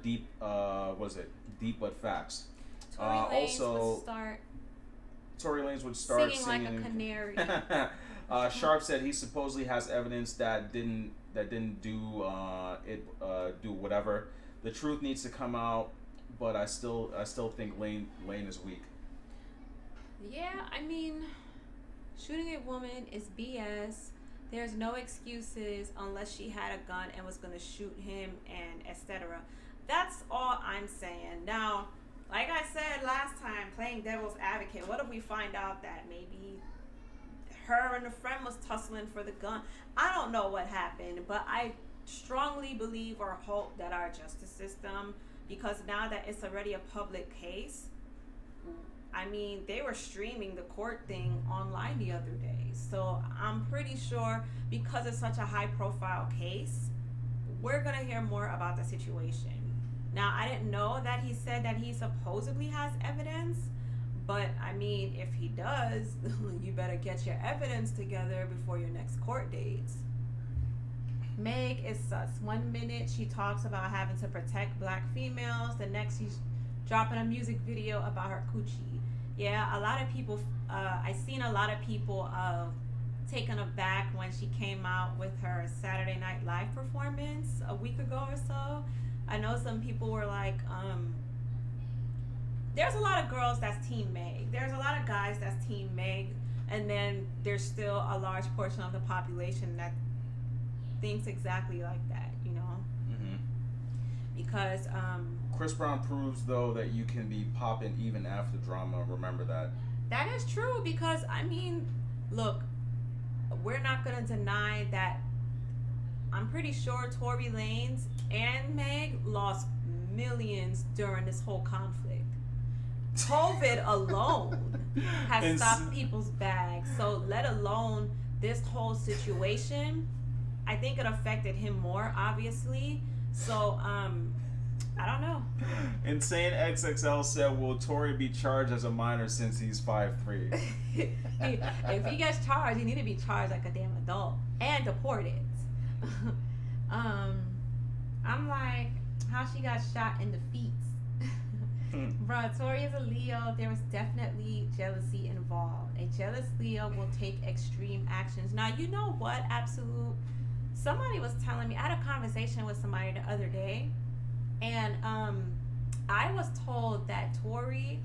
Deep, was it? Deep but facts. Tory Lanez would start. Tory Lanez would start singing like a canary. Sharp said he supposedly has evidence that didn't do whatever. The truth needs to come out, but I still think Lane is weak. Yeah, I mean, shooting a woman is BS. There's no excuses unless she had a gun and was gonna shoot him and etc. That's all I'm saying. Now, like I said last time, playing devil's advocate, what if we find out that maybe her and a friend was tussling for the gun? I don't know what happened, but I strongly believe or hope that our justice system, because now that it's already a public case, I mean, they were streaming the court thing online the other day. So I'm pretty sure because it's such a high profile case, we're going to hear more about the situation. Now, I didn't know that he said that he supposedly has evidence, but I mean, if he does, you better get your evidence together before your next court dates. Meg is sus. 1 minute she talks about having to protect black females, the next she's dropping a music video about her coochie. Yeah, a lot of people, I seen a lot of people taken aback when she came out with her Saturday Night Live performance a week ago or so. I know some people were like, there's a lot of girls that's Team Meg. There's a lot of guys that's Team Meg. And then there's still a large portion of the population that thinks exactly like that, you know? Mm-hmm. Because Chris Brown proves, though, that you can be popping even after drama. Remember that. That is true because, I mean, look, we're not going to deny that I'm pretty sure Tory Lanez and Meg lost millions during this whole conflict. COVID alone has stopped people's bags. So let alone this whole situation, I think it affected him more, obviously. So, I don't know. Insane XXL said, will Tory be charged as a minor since he's 5'3"? If he gets charged, he need to be charged like a damn adult and deported. I'm like, how she got shot in the feet. Bruh, Tory is a Leo. There was definitely jealousy involved. A jealous Leo will take extreme actions. Now, you know what? Absolute. Somebody was telling me, I had a conversation with somebody the other day, and I was told that Tory,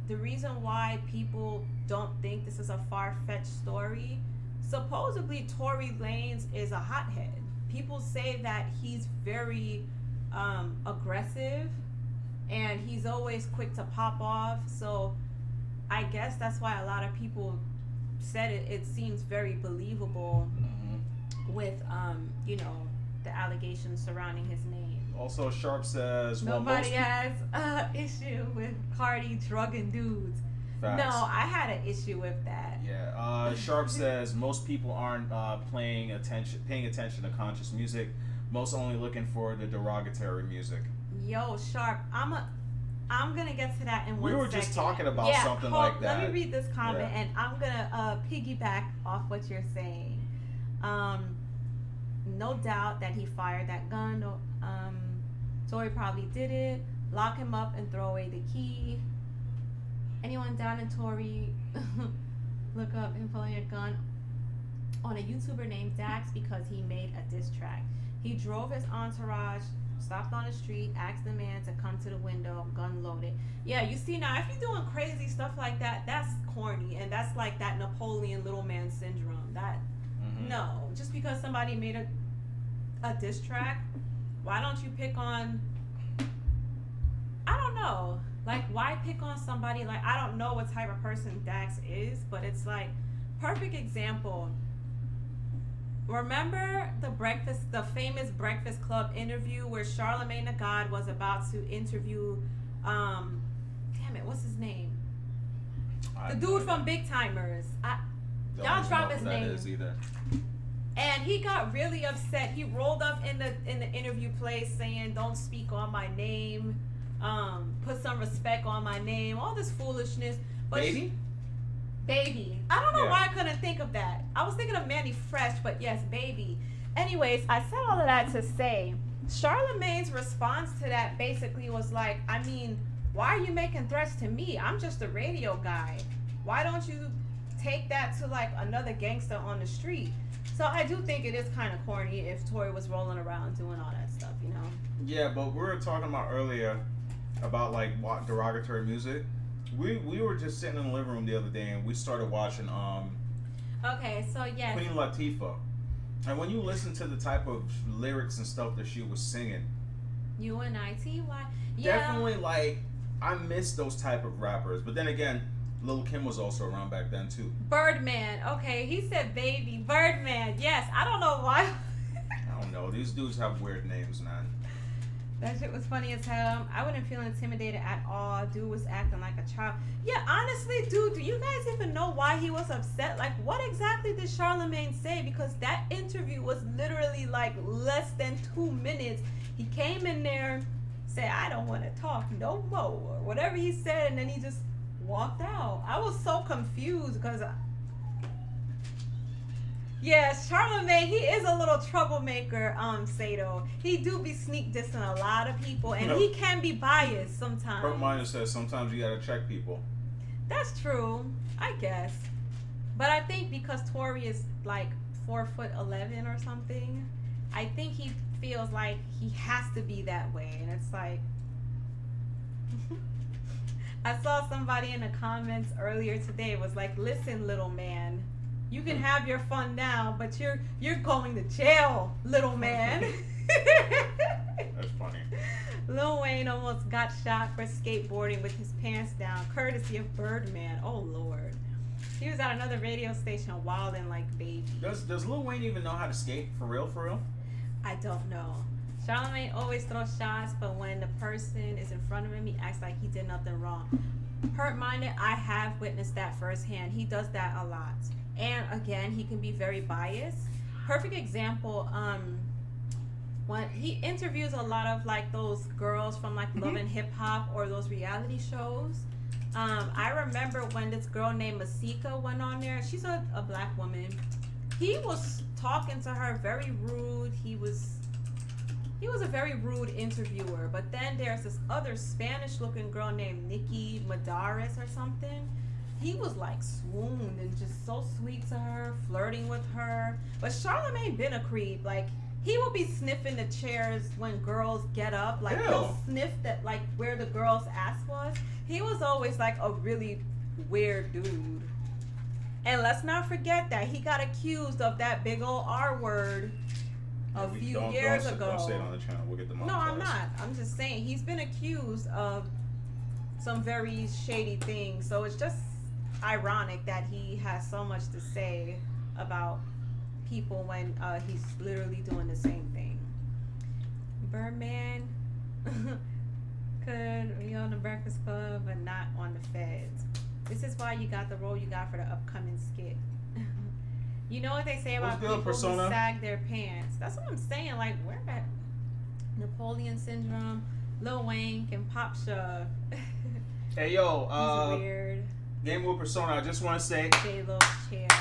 the reason why people don't think this is a far-fetched story, supposedly Tory Lanez is a hothead. People say that he's very aggressive and he's always quick to pop off. So I guess that's why a lot of people said it seems very believable with you know, the allegations surrounding his name. Also, Sharp says, nobody has an issue with Cardi drugging dudes. Facts. No, I had an issue with that. Yeah. Sharp says most people aren't paying attention to conscious music. Most only looking for the derogatory music. Yo, Sharp, I'm gonna get to that in 1 second. We were just talking about something like that. Let me read this comment, and I'm gonna piggyback off what you're saying. No doubt that he fired that gun. Tory probably did it. Lock him up and throw away the key. Anyone down in Tory, look up him pulling a gun on a YouTuber named Dax because he made a diss track. He drove his entourage, stopped on the street, asked the man to come to the window, gun loaded. Yeah, you see now, if you're doing crazy stuff like that, that's corny, and that's like that Napoleon little man syndrome. That no, just because somebody made a diss track, why don't you pick on? I don't know. Like, why pick on somebody? Like, I don't know what type of person Dax is, but it's like, perfect example. Remember the famous Breakfast Club interview where Charlamagne the God was about to interview, what's his name? The dude from Big Timers. Y'all drop his name. And he got really upset. He rolled up in the interview place saying, "Don't speak on my name. Put some respect on my name." All this foolishness. But Baby. I don't know why I couldn't think of that. I was thinking of Manny Fresh, but yes, Baby. Anyways, I said all of that to say, Charlamagne's response to that basically was like, I mean, why are you making threats to me? I'm just a radio guy. Why don't you take that to like another gangster on the street? So I do think it is kind of corny if Tory was rolling around doing all that stuff, you know? Yeah, but we were talking about earlier about like what derogatory music. We were just sitting in the living room the other day and we started watching Okay, so yes. Queen Latifah. And when you listen to the type of lyrics and stuff that she was singing, UNITY, yeah. definitely like I miss those type of rappers. But then again, Lil' Kim was also around back then too. Birdman. Okay, he said baby. Birdman. Yes. I don't know why. I don't know. These dudes have weird names, man. That shit was funny as hell. I wouldn't feel intimidated at all. Dude was acting like a child. Yeah, honestly, dude, do you guys even know why he was upset? Like, what exactly did Charlamagne say? Because that interview was literally like less than 2 minutes. He came in there, said, I don't want to talk no more, or whatever he said, and then he just walked out. I was so confused because yes, Charlamagne, he is a little troublemaker, Sato. He do be sneak dissing a lot of people, and he can be biased sometimes. Kurt Miner says sometimes you gotta check people. That's true, I guess. But I think because Tory is like 4'11" or something, I think he feels like he has to be that way, and it's like I saw somebody in the comments earlier today was like, listen, little man, you can have your fun now, but you're going to jail, little man. That's funny. Lil Wayne almost got shot for skateboarding with his pants down, courtesy of Birdman. Oh Lord. He was at another radio station wilding like baby. Does Lil Wayne even know how to skate for real? I don't know. Charlamagne always throws shots, but when the person is in front of him, he acts like he did nothing wrong. Hurt-minded, I have witnessed that firsthand. He does that a lot. And again, he can be very biased. Perfect example, when he interviews a lot of like those girls from like Love and Hip Hop or those reality shows. I remember when this girl named Masika went on there. She's a black woman. He was talking to her very rude. He was a very rude interviewer. But then there's this other Spanish-looking girl named Nikki Madaris or something. He was like swooned and just so sweet to her, flirting with her. But Charlamagne been a creep. Like, he will be sniffing the chairs when girls get up. Like, he'll sniff that, like, where the girl's ass was. He was always like a really weird dude. And let's not forget that he got accused of that big old R word a few years ago. Don't say it on the channel. We'll get the monetized. No, I'm not. I'm just saying he's been accused of some very shady things. So it's just ironic that he has so much to say about people when he's literally doing the same thing. Birdman could be on the Breakfast Club but not on the Feds. This is why you got the role you got for the upcoming skit. You know what they say about people who sag their pants. That's what I'm saying. Like, where at Napoleon Syndrome, Lil Wayne can pop shove. Hey, yo. He's weird. Game with Persona, I just want to say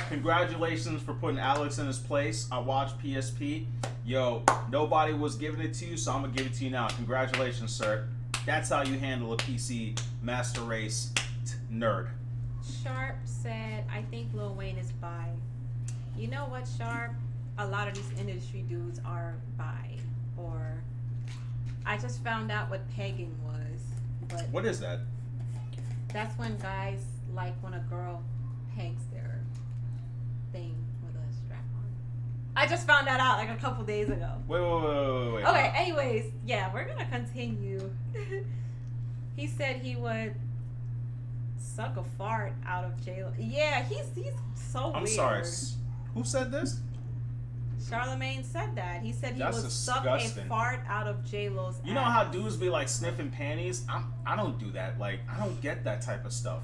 congratulations for putting Alex in his place. I watched PSP. Yo, nobody was giving it to you, so I'm going to give it to you now. Congratulations, sir. That's how you handle a PC Master Race nerd. Sharp said, I think Lil Wayne is bi. You know what, Sharp? A lot of these industry dudes are bi. Or, I just found out what pegging was. But what is that? That's when guys like when a girl pegs their thing with a strap on. I just found that out like a couple days ago. Wait. Okay, anyways, yeah, we're gonna continue. He said he would suck a fart out of J-Lo. Yeah, he's so weird. I'm sorry. Who said this? Charlamagne said that. He said he would suck a fart out of J-Lo's ass. You know how dudes be like sniffing panties? I don't do that. Like, I don't get that type of stuff.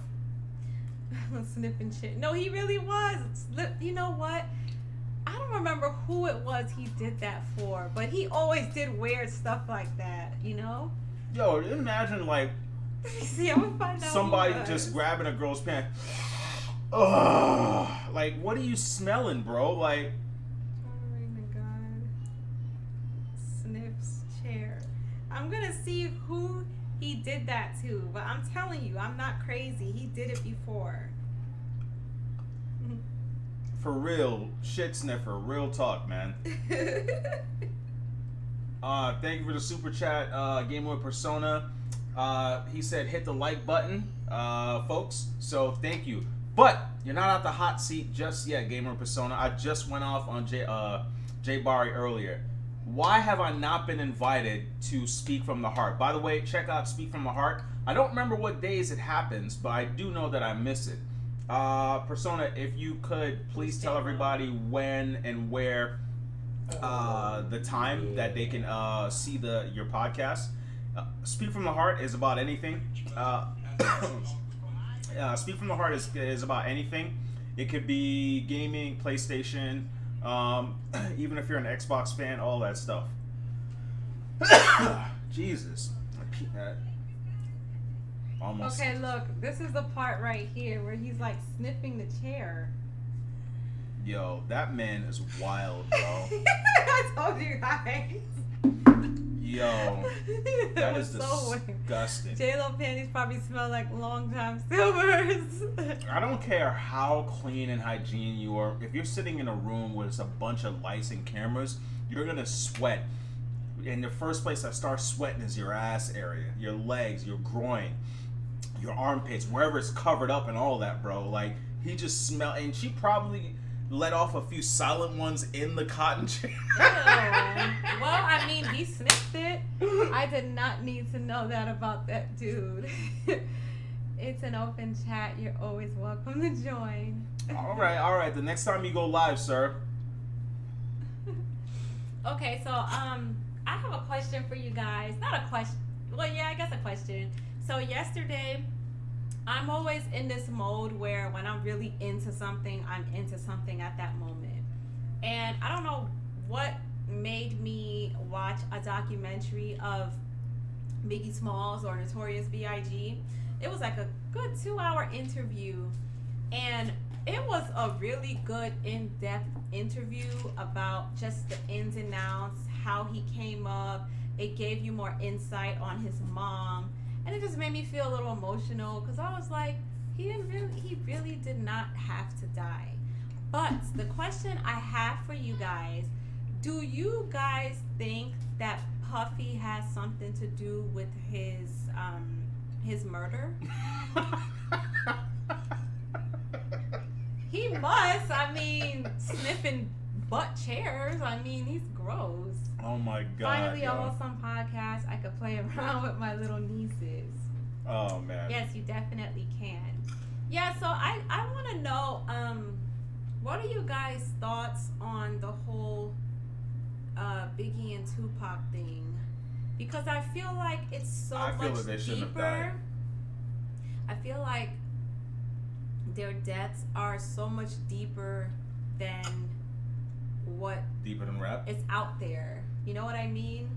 Sniffing shit. No, he really was. You know what? I don't remember who it was he did that for, but he always did weird stuff like that, you know? Yo, imagine like somebody just grabbing a girl's pants. Ugh. Like, what are you smelling, bro? Like, Sniff's chair. I'm gonna see who he did that to, but I'm telling you, I'm not crazy. He did it before. For real, shit sniffer, real talk, man. Thank you for the super chat, Gamer with Persona. He said hit the like button, folks. So thank you. But you're not out the hot seat just yet, Gamer with Persona. I just went off on Jay Barry earlier. Why have I not been invited to Speak from the Heart? By the way, check out Speak from the Heart. I don't remember what days it happens, but I do know that I miss it. Persona, if you could please tell everybody when and where, the time that they can see your podcast. Speak from the Heart is about anything. Speak from the Heart is about anything. It could be gaming, PlayStation, even if you're an Xbox fan, all that stuff. Jesus. Almost. Okay, look, this is the part right here where he's like sniffing the chair. Yo, that man is wild, bro. I told you guys. Yo, that is disgusting. J-Lo panties probably smell like long time silvers. I don't care how clean and hygiene you are. If you're sitting in a room with a bunch of lights and cameras, you're gonna sweat. And the first place that starts sweating is your ass area, your legs, your groin, your armpits, wherever it's covered up and all that, bro. Like, he just smelled, and she probably let off a few silent ones in the cotton chair. Well, I mean, he sniffed it. I did not need to know that about that dude. It's an open chat. You're always welcome to join. All right. The next time you go live, sir. Okay, so I have a question for you guys. Not a question. Well, yeah, I guess a question. So yesterday, I'm always in this mode where when I'm really into something, I'm into something at that moment. And I don't know what made me watch a documentary of Biggie Smalls or Notorious B.I.G. It was like a good 2-hour interview. And it was a really good in-depth interview about just the ins and outs, how he came up. It gave you more insight on his mom. And it just made me feel a little emotional because I was like, he really did not have to die. But the question I have for you guys, do you guys think that Puffy has something to do with his murder? He must. I mean, sniffing butt chairs. I mean, he's gross. Oh my God. Finally, a wholesome podcast. I could play around with my little nieces. Oh man. Yes, you definitely can. Yeah, so I want to know, what are you guys' thoughts on the whole Biggie and Tupac thing? Because I feel like it's so much deeper. I feel like their deaths are so much deeper than what deeper than rap. It's out there. You know what I mean?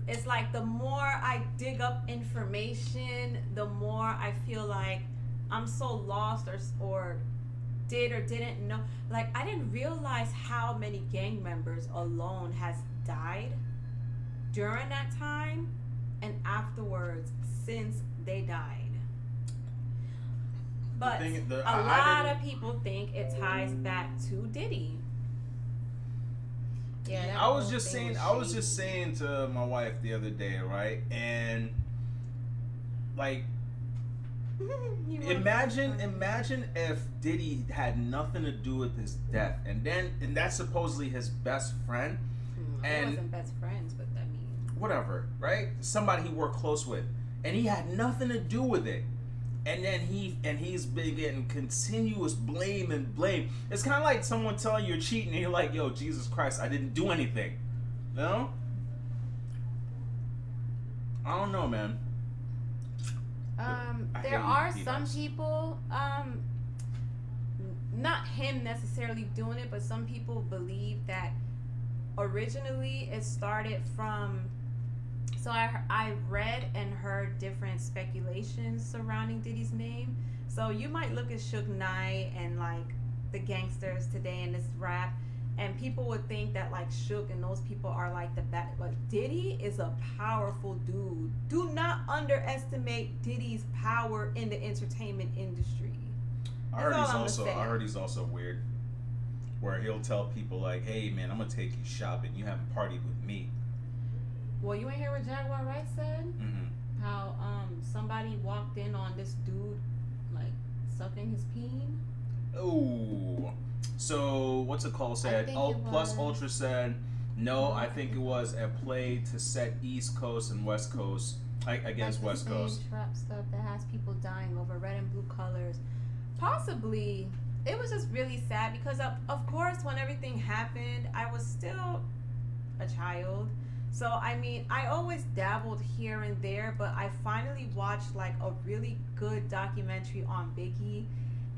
It's like the more I dig up information, the more I feel like I'm so lost or did or didn't know. Like, I didn't realize how many gang members alone has died during that time and afterwards since they died. But a lot of people think it ties back to Diddy. Yeah, I was just saying to my wife the other day, right? And like, imagine if Diddy had nothing to do with his death, and that's supposedly his best friend. They wasn't best friends, but I mean, whatever, right? Somebody he worked close with, and he had nothing to do with it. And then he's been getting continuous blame. It's kind of like someone telling you you're cheating, and you're like, "Yo, Jesus Christ, I didn't do anything." You know? I don't know, man. There are some people, not him necessarily doing it, but some people believe that originally it started from. So I read and heard different speculations surrounding Diddy's name. So you might look at Suge Knight and like the gangsters today in this rap, and people would think that like Suge and those people are like the bad. But Diddy is a powerful dude. Do not underestimate Diddy's power in the entertainment industry. I heard he's also weird. where he'll tell people like, "Hey man, I'm gonna take you shopping. You haven't partied with me." Well, you ain't hear what Jaguar Wright said? Mm-hmm. How somebody walked in on this dude like sucking his peen. Oh, so what's it called? Said Plus Ultra said no. I think it was a play to set East Coast and West Coast. I guess like West Coast. Trap stuff that has people dying over red and blue colors. Possibly, it was just really sad because of course when everything happened, I was still a child. So I mean, I always dabbled here and there, but I finally watched like a really good documentary on Biggie,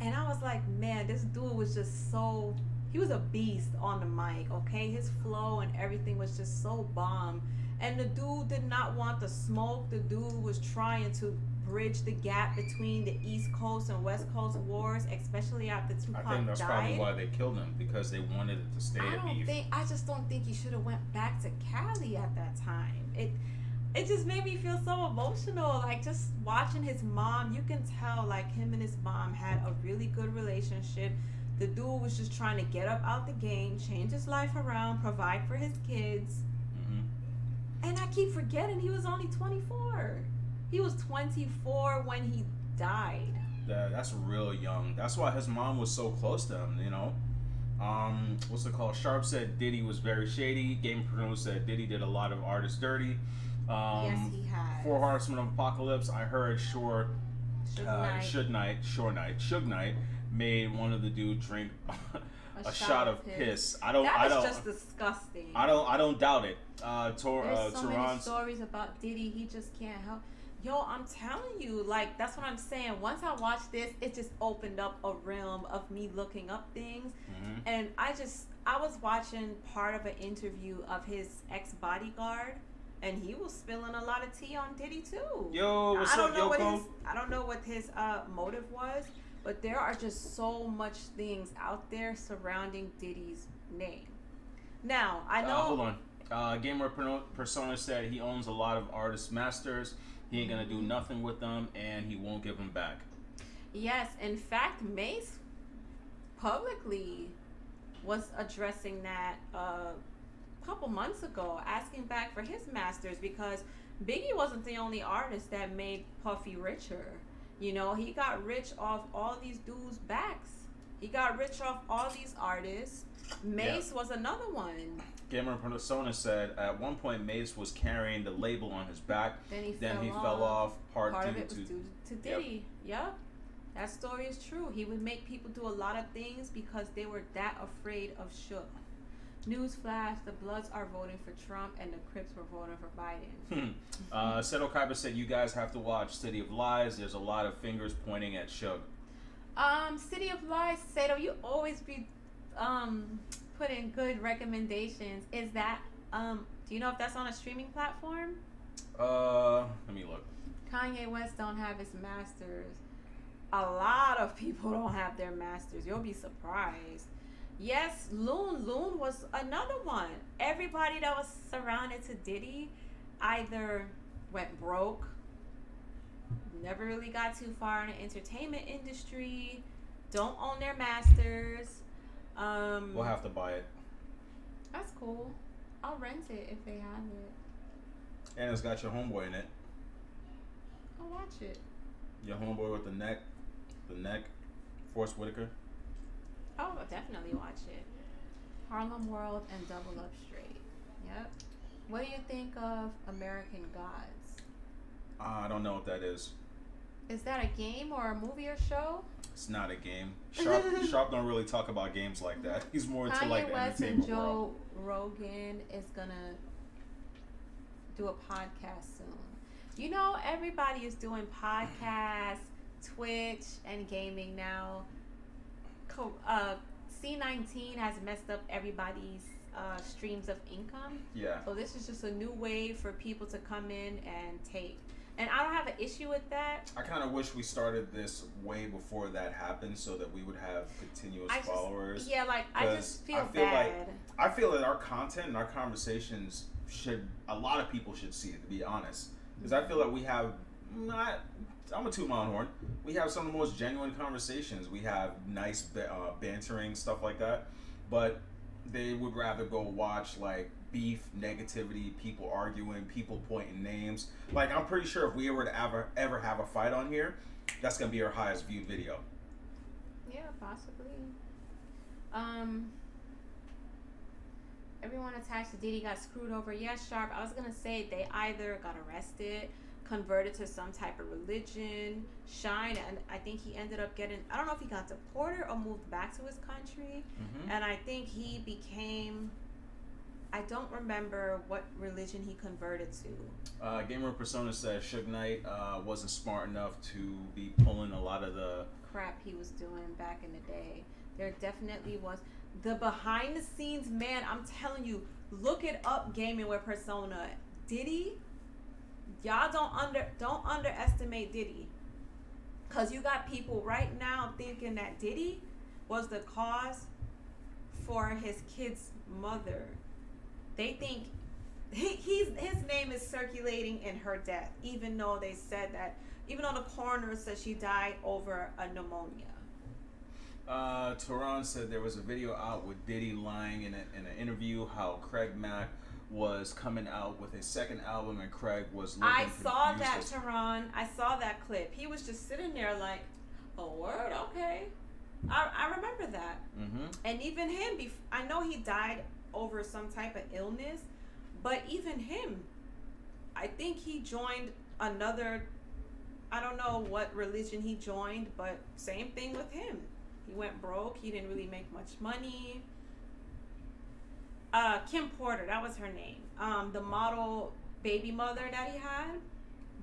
and I was like, man, this dude was just so, he was a beast on the mic, okay? His flow and everything was just so bomb. And the dude did not want the smoke. The dude was trying to bridge the gap between the East Coast and West Coast wars, especially after Tupac died. I think that's probably why they killed him, because they wanted it to stay at beef. I just don't think he should have went back to Cali at that time. It just made me feel so emotional. Like just watching his mom, you can tell like him and his mom had a really good relationship. The dude was just trying to get up out the game, change his life around, provide for his kids. And I keep forgetting he was only 24. He was 24 when he died. That's real young. That's why his mom was so close to him, you know? What's it called? Sharp said Diddy was very shady. Game Pruno said Diddy did a lot of artists dirty. Yes, he has. Four Horsemen of Apocalypse. I heard Suge Knight made one of the dude drink a shot of piss. That was just disgusting. I don't doubt it. There's so many stories about Diddy. He just can't help. Yo, I'm telling you, like that's what I'm saying. Once I watched this, it just opened up a realm of me looking up things, and I was watching part of an interview of his ex-bodyguard, and he was spilling a lot of tea on Diddy too. Yo, what's up, Yoko? I don't know what his motive was, but there are just so much things out there surrounding Diddy's name. Now, I know. Hold on. Gamer Persona said he owns a lot of artist masters. He ain't gonna do nothing with them, and he won't give them back. Yes, in fact, Mace publicly was addressing that a couple months ago, asking back for his masters because Biggie wasn't the only artist that made Puffy richer. You know, he got rich off all these dudes' backs. He got rich off all these artists. Mace was another one. Gamer Persona said at one point Mace was carrying the label on his back. Then he fell off. Part of it was due to Diddy. Yep. That story is true. He would make people do a lot of things because they were that afraid of Shook. Newsflash, the Bloods are voting for Trump and the Crips were voting for Biden. Seto Kaiba said you guys have to watch City of Lies. There's a lot of fingers pointing at Shook. City of Lies, Seto, you always be put in good recommendations. Is that do you know if that's on a streaming platform? Let me look. Kanye West don't have his masters. A lot of people don't have their masters. You'll be surprised. Yes, Loon was another one. Everybody that was surrounded to Diddy either went broke, never really got too far in the entertainment industry, don't own their masters. We'll have to buy it. That's cool. I'll rent it if they have it. And it's got your homeboy in it. I'll watch it. Your homeboy with the neck, Forrest Whitaker. Oh, I'll definitely watch it. Harlem World and Double Up Straight. Yep. What do you think of American Gods? I don't know what that is. Is that a game or a movie or show? It's not a game. Sharp don't really talk about games like that. He's more into like the West entertainment and Joe world. Rogan is gonna do a podcast soon. You know, everybody is doing podcasts, Twitch, and gaming now. C19 has messed up everybody's streams of income. Yeah. So this is just a new way for people to come in and take. And I don't have an issue with that. I kind of wish we started this way before that happened so that we would have continuous followers. Yeah, like, I just feel bad. I feel that our content and our conversations a lot of people should see it, to be honest. Because I feel that we have, I'm a two-mile horn. We have some of the most genuine conversations. We have nice bantering, stuff like that. but they would rather go watch like beef, negativity, people arguing, people pointing names. Like, I'm pretty sure if we were to ever have a fight on here, that's gonna be our highest viewed video. Yeah, possibly. Everyone attached to Diddy got screwed over. Yes, Sharp. I was gonna say they either got arrested, converted to some type of religion. Shine, and I think he ended up getting, I don't know if he got deported or moved back to his country. And I think he became, I don't remember what religion he converted to. Gamer Persona says Suge Knight wasn't smart enough to be pulling a lot of the crap he was doing back in the day. There definitely was. The behind the scenes, man, I'm telling you, look it up, Gaming with Persona. Diddy, y'all don't underestimate Diddy. Cause you got people right now thinking that Diddy was the cause for his kid's mother. They think his name is circulating in her death, even though they said that, even though the coroner said she died over a pneumonia. Tehran said there was a video out with Diddy lying in an interview how Craig Mack was coming out with his second album and Craig was looking I saw confused that, as- Tehran. I saw that clip. He was just sitting there like, oh, word, okay. I remember that. And even him, I know he died over some type of illness, but even him, I think he joined another, I don't know what religion he joined, but same thing with him. He went broke. He didn't really make much money. Kim Porter, that was her name. The model baby mother that he had,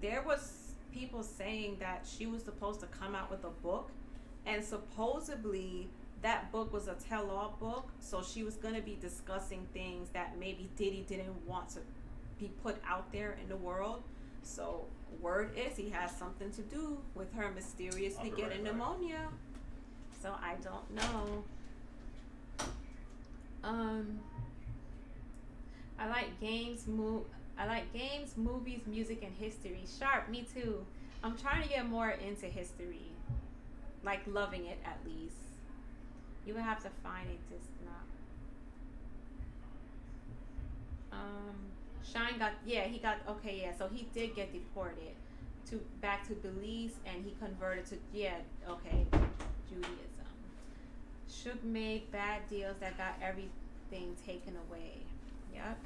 there was people saying that she was supposed to come out with a book, and supposedly that book was a tell-all book, so she was going to be discussing things that maybe Diddy didn't want to be put out there in the world. So word is he has something to do with her mysteriously getting pneumonia. So I don't know. I like games, movies, music, and history. Sharp, me too. I'm trying to get more into history, like loving it at least. You would have to find it, just not. Shine got, so he did get deported back to Belize, and he converted to Judaism. Suge made bad deals that got everything taken away. Yep.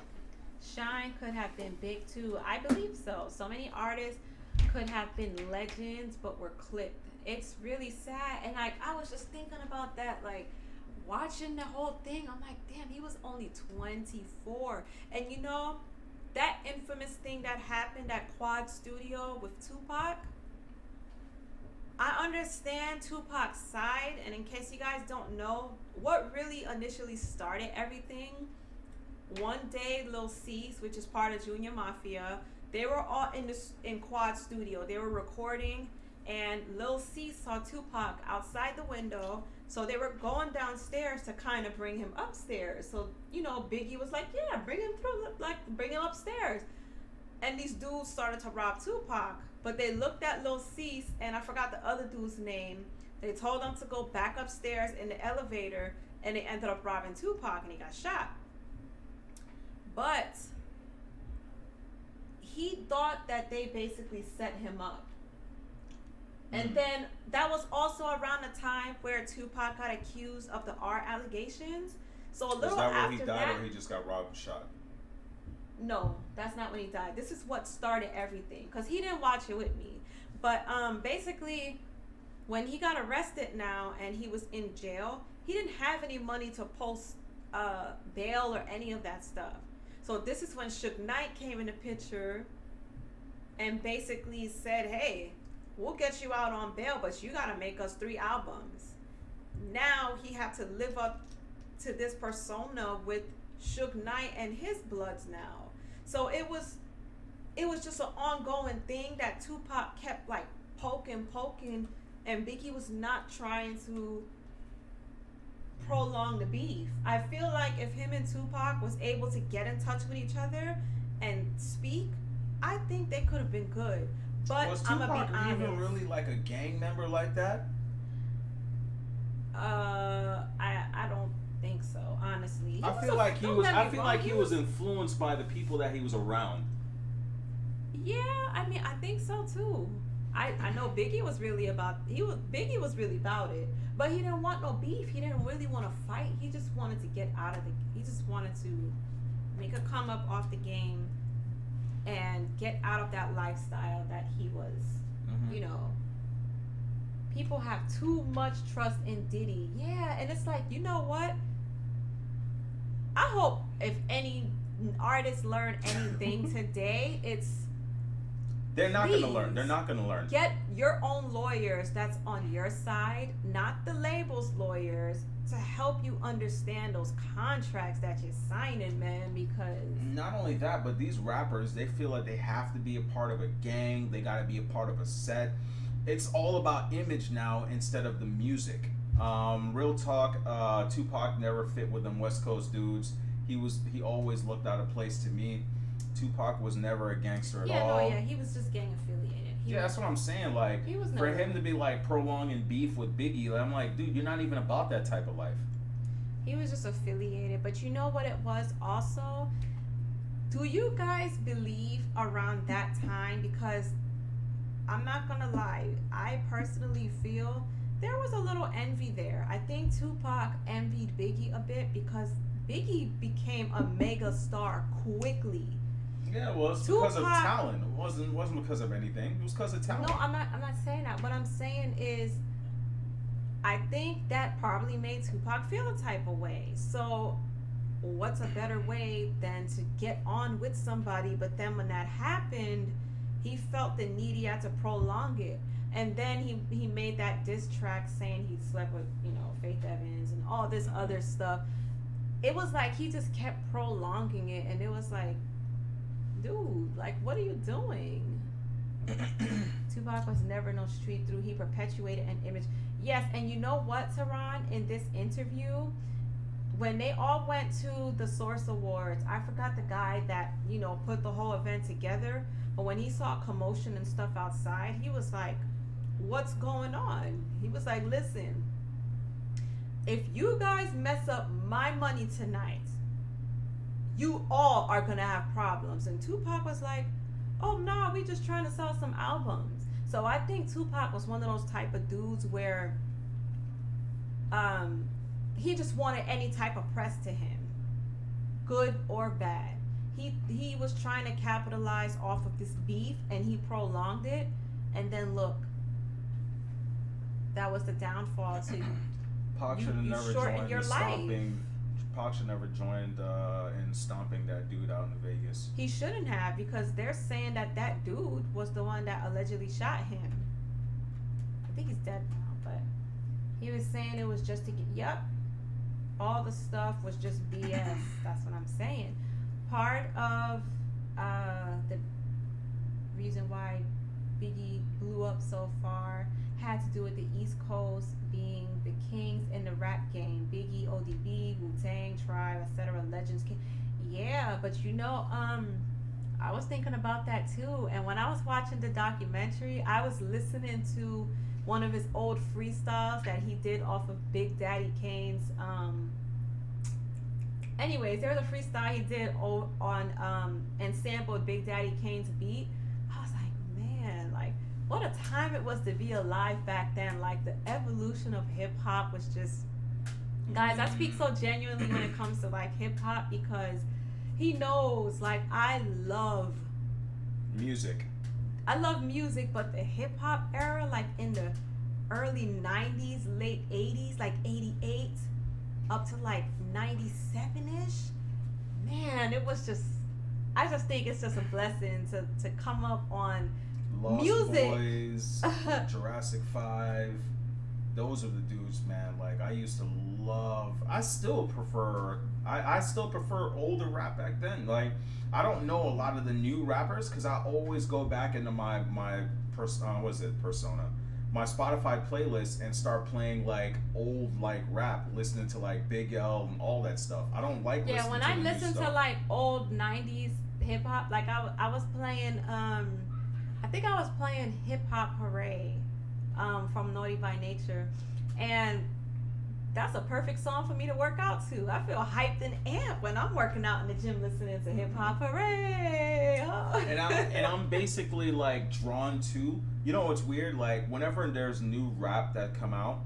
Shine could have been big too. I believe so. So many artists could have been legends but were clipped. It's really sad. And like, I was just thinking about that, like watching the whole thing. I'm like, damn, he was only 24. And you know, that infamous thing that happened at Quad Studio with Tupac, I understand Tupac's side, and in case you guys don't know, what really initially started everything, one day Lil Cease, which is part of Junior Mafia, they were all in Quad Studio. They were recording, and Lil Cease saw Tupac outside the window, so they were going downstairs to kind of bring him upstairs. So, you know, Biggie was like, yeah, bring him through, like, bring him upstairs. And these dudes started to rob Tupac. But they looked at Lil Cease, and I forgot the other dude's name. They told him to go back upstairs in the elevator, and they ended up robbing Tupac, and he got shot. But he thought that they basically set him up. And then that was also around the time where Tupac got accused of the art allegations. So a little after that. Was that where he died, or he just got robbed and shot? No, that's not when he died. This is what started everything, because he didn't watch it with me. But basically, when he got arrested now and he was in jail, he didn't have any money to post bail or any of that stuff. So this is when Suge Knight came in the picture and basically said, hey, we'll get you out on bail, but you got to make us 3 albums. Now he had to live up to this persona with Suge Knight and his Bloods now. So it was just an ongoing thing that Tupac kept like poking, and Biggie was not trying to prolong the beef. I feel like if him and Tupac was able to get in touch with each other and speak, I think they could have been good. But was I'm gonna Tupac be honest, even really like a gang member like that? I don't think so. Honestly, I feel like he was influenced by the people that he was around. Yeah, I mean, I think so too. I know Biggie was really about it, but he didn't want no beef. He didn't really want to fight. He just wanted to get out of he just wanted to make a come up off the game and get out of that lifestyle that he was. You know, people have too much trust in Diddy. Yeah, and it's like, you know what? I hope if any artists learn anything today, it's they're not going to learn. They're not going to learn. Get your own lawyers that's on your side, not the label's lawyers, to help you understand those contracts that you're signing, man, because... Not only that, but these rappers, they feel like they have to be a part of a gang. They got to be a part of a set. It's all about image now instead of the music. Real talk, Tupac never fit with them West Coast dudes. He always looked out of place to me. Tupac was never a gangster at all. He was just gang affiliated. That's what I'm saying. Like, for him to be like prolonging beef with Biggie, I'm like, dude, you're not even about that type of life. He was just affiliated. But you know what it was also? Do you guys believe around that time? Because I'm not gonna lie, I personally feel there was a little envy there. I think Tupac envied Biggie a bit because Biggie became a mega star quickly. Yeah, well, it's because of talent. It wasn't because of anything. It was because of talent. No, I'm not saying that. What I'm saying is, I think that probably made Tupac feel a type of way. So, what's a better way than to get on with somebody? But then when that happened, he felt the need. He had to prolong it, and then he made that diss track saying he slept with Faith Evans and all this other stuff. It was like he just kept prolonging it, and it was like, dude, like, what are you doing? Tupac was never no street through. He perpetuated an image. Yes, and you know what, Tehran? In this interview, when they all went to the Source Awards, I forgot the guy that, put the whole event together. But when he saw commotion and stuff outside, he was like, what's going on? He was like, listen, if you guys mess up my money tonight, you all are gonna have problems. And Tupac was like, oh no, we just trying to sell some albums. So I think Tupac was one of those type of dudes where he just wanted any type of press to him, good or bad. He was trying to capitalize off of this beef, and he prolonged it, and then look, that was the downfall to Pac should have never joined in stomping. Pac should never joined in stomping that dude out in Vegas. He shouldn't have, because they're saying that dude was the one that allegedly shot him. I think he's dead now, but he was saying it was just to get. All the stuff was just BS. That's what I'm saying. Part of the reason why Biggie blew up so far had to do with the East Coast being the kings in the rap game. Biggie, ODB, Wu-Tang, Tribe, etc. Legends. Yeah, but I was thinking about that too. And when I was watching the documentary, I was listening to one of his old freestyles that he did off of Big Daddy Kane's. Anyways, there was a freestyle he did on and sampled Big Daddy Kane's beat. I was like, man, like, what a time it was to be alive back then. Like, the evolution of hip hop was just, guys, I speak so genuinely when it comes to like hip hop, because he knows, like, I love music, but the hip hop era, like in the early 90s, late 80s, like 88 up to like 97ish, man, it was just, I just think it's just a blessing to come up on Lost music. Boys, Jurassic 5, those are the dudes, man. Like, I used to love, I still prefer older rap back then. Like, I don't know a lot of the new rappers because I always go back into my persona, my Spotify playlist, and start playing like old like rap, listening to like Big L and all that stuff. I don't like listening when to I the listen new to stuff. like old 90s hip hop, like I was playing I think I was playing Hip Hop Hooray from Naughty by Nature, and that's a perfect song for me to work out to. I feel hyped and amped when I'm working out in the gym listening to hip hop. Hooray! Oh. And I'm basically like drawn to. You know what's weird? Like whenever there's new rap that come out,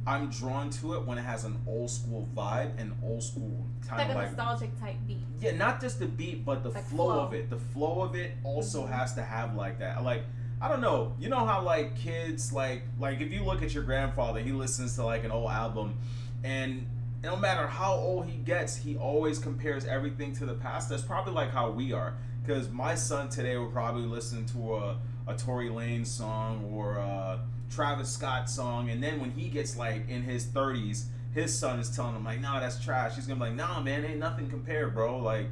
I'm drawn to it when it has an old school vibe and old school kind of like a nostalgic type beat. Yeah, not just the beat, but the like flow of it. The flow of it also has to have like that. Like I don't know. You know how like kids like if you look at your grandfather, he listens to like an old album, and no matter how old he gets, he always compares everything to the past. That's probably like how we are. Because my son today will probably listen to a Tory Lanez song or a Travis Scott song, and then when he gets like in his 30s, his son is telling him like, "Nah, that's trash." He's gonna be like, "Nah, man, ain't nothing compared, bro." Like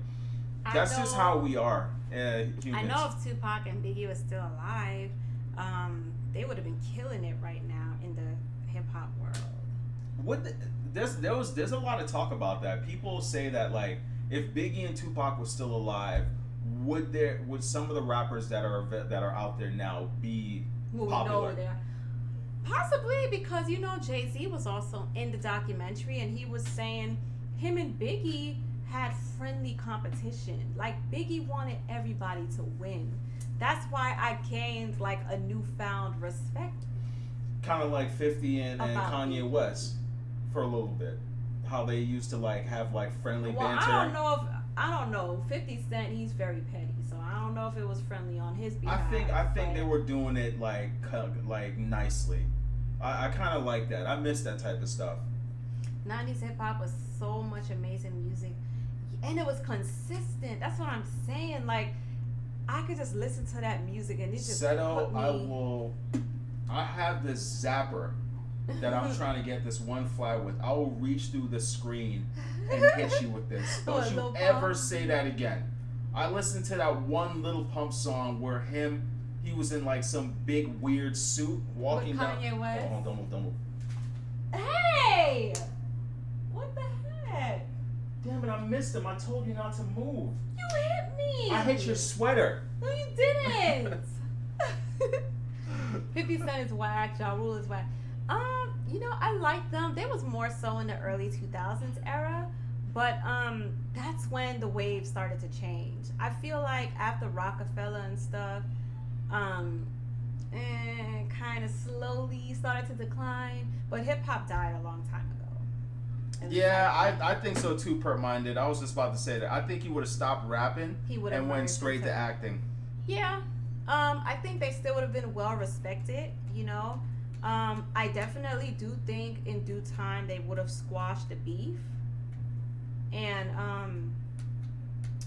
that's just how we are. Humans. I know if Tupac and Biggie was still alive, they would have been killing it right now in the hip hop world. There's a lot of talk about that. People say that like if Biggie and Tupac were still alive, would some of the rappers that are out there now be popular? Possibly, because you know Jay-Z was also in the documentary and he was saying him and Biggie had friendly competition. Like Biggie wanted everybody to win. That's why I gained like a newfound respect. Kind of like 50 and Kanye West for a little bit. How they used to like have like friendly banter. I don't know. 50 Cent, he's very petty, so I don't know if it was friendly on his behalf. I think they were doing it like nicely. I kind of like that. I miss that type of stuff. 90s hip hop was so much amazing music, and it was consistent. That's what I'm saying. Like I could just listen to that music and it just Seto, put me... I have this zapper that I'm trying to get this one flag with. I will reach through the screen and hit you with this. Don't you ever say that again. I listened to that one Little Pump song where he was in like some big weird suit walking with Kanye down. West? Hold on, don't move. Hey! What the heck? Damn it, I missed him. I told you not to move. You hit me. I hit your sweater. No, you didn't. 50 Cent is whack. Ja Rule is whack. You know, I like them. They was more so in the early 2000s era, but that's when the wave started to change. I feel like after Rockefeller and stuff, kind of slowly started to decline, but hip hop died a long time ago. Yeah, I think so too, Pert-minded. I was just about to say that. I think he would have stopped rapping and went straight to acting. Yeah. I think they still would have been well respected, you know. I definitely do think in due time they would have squashed the beef. And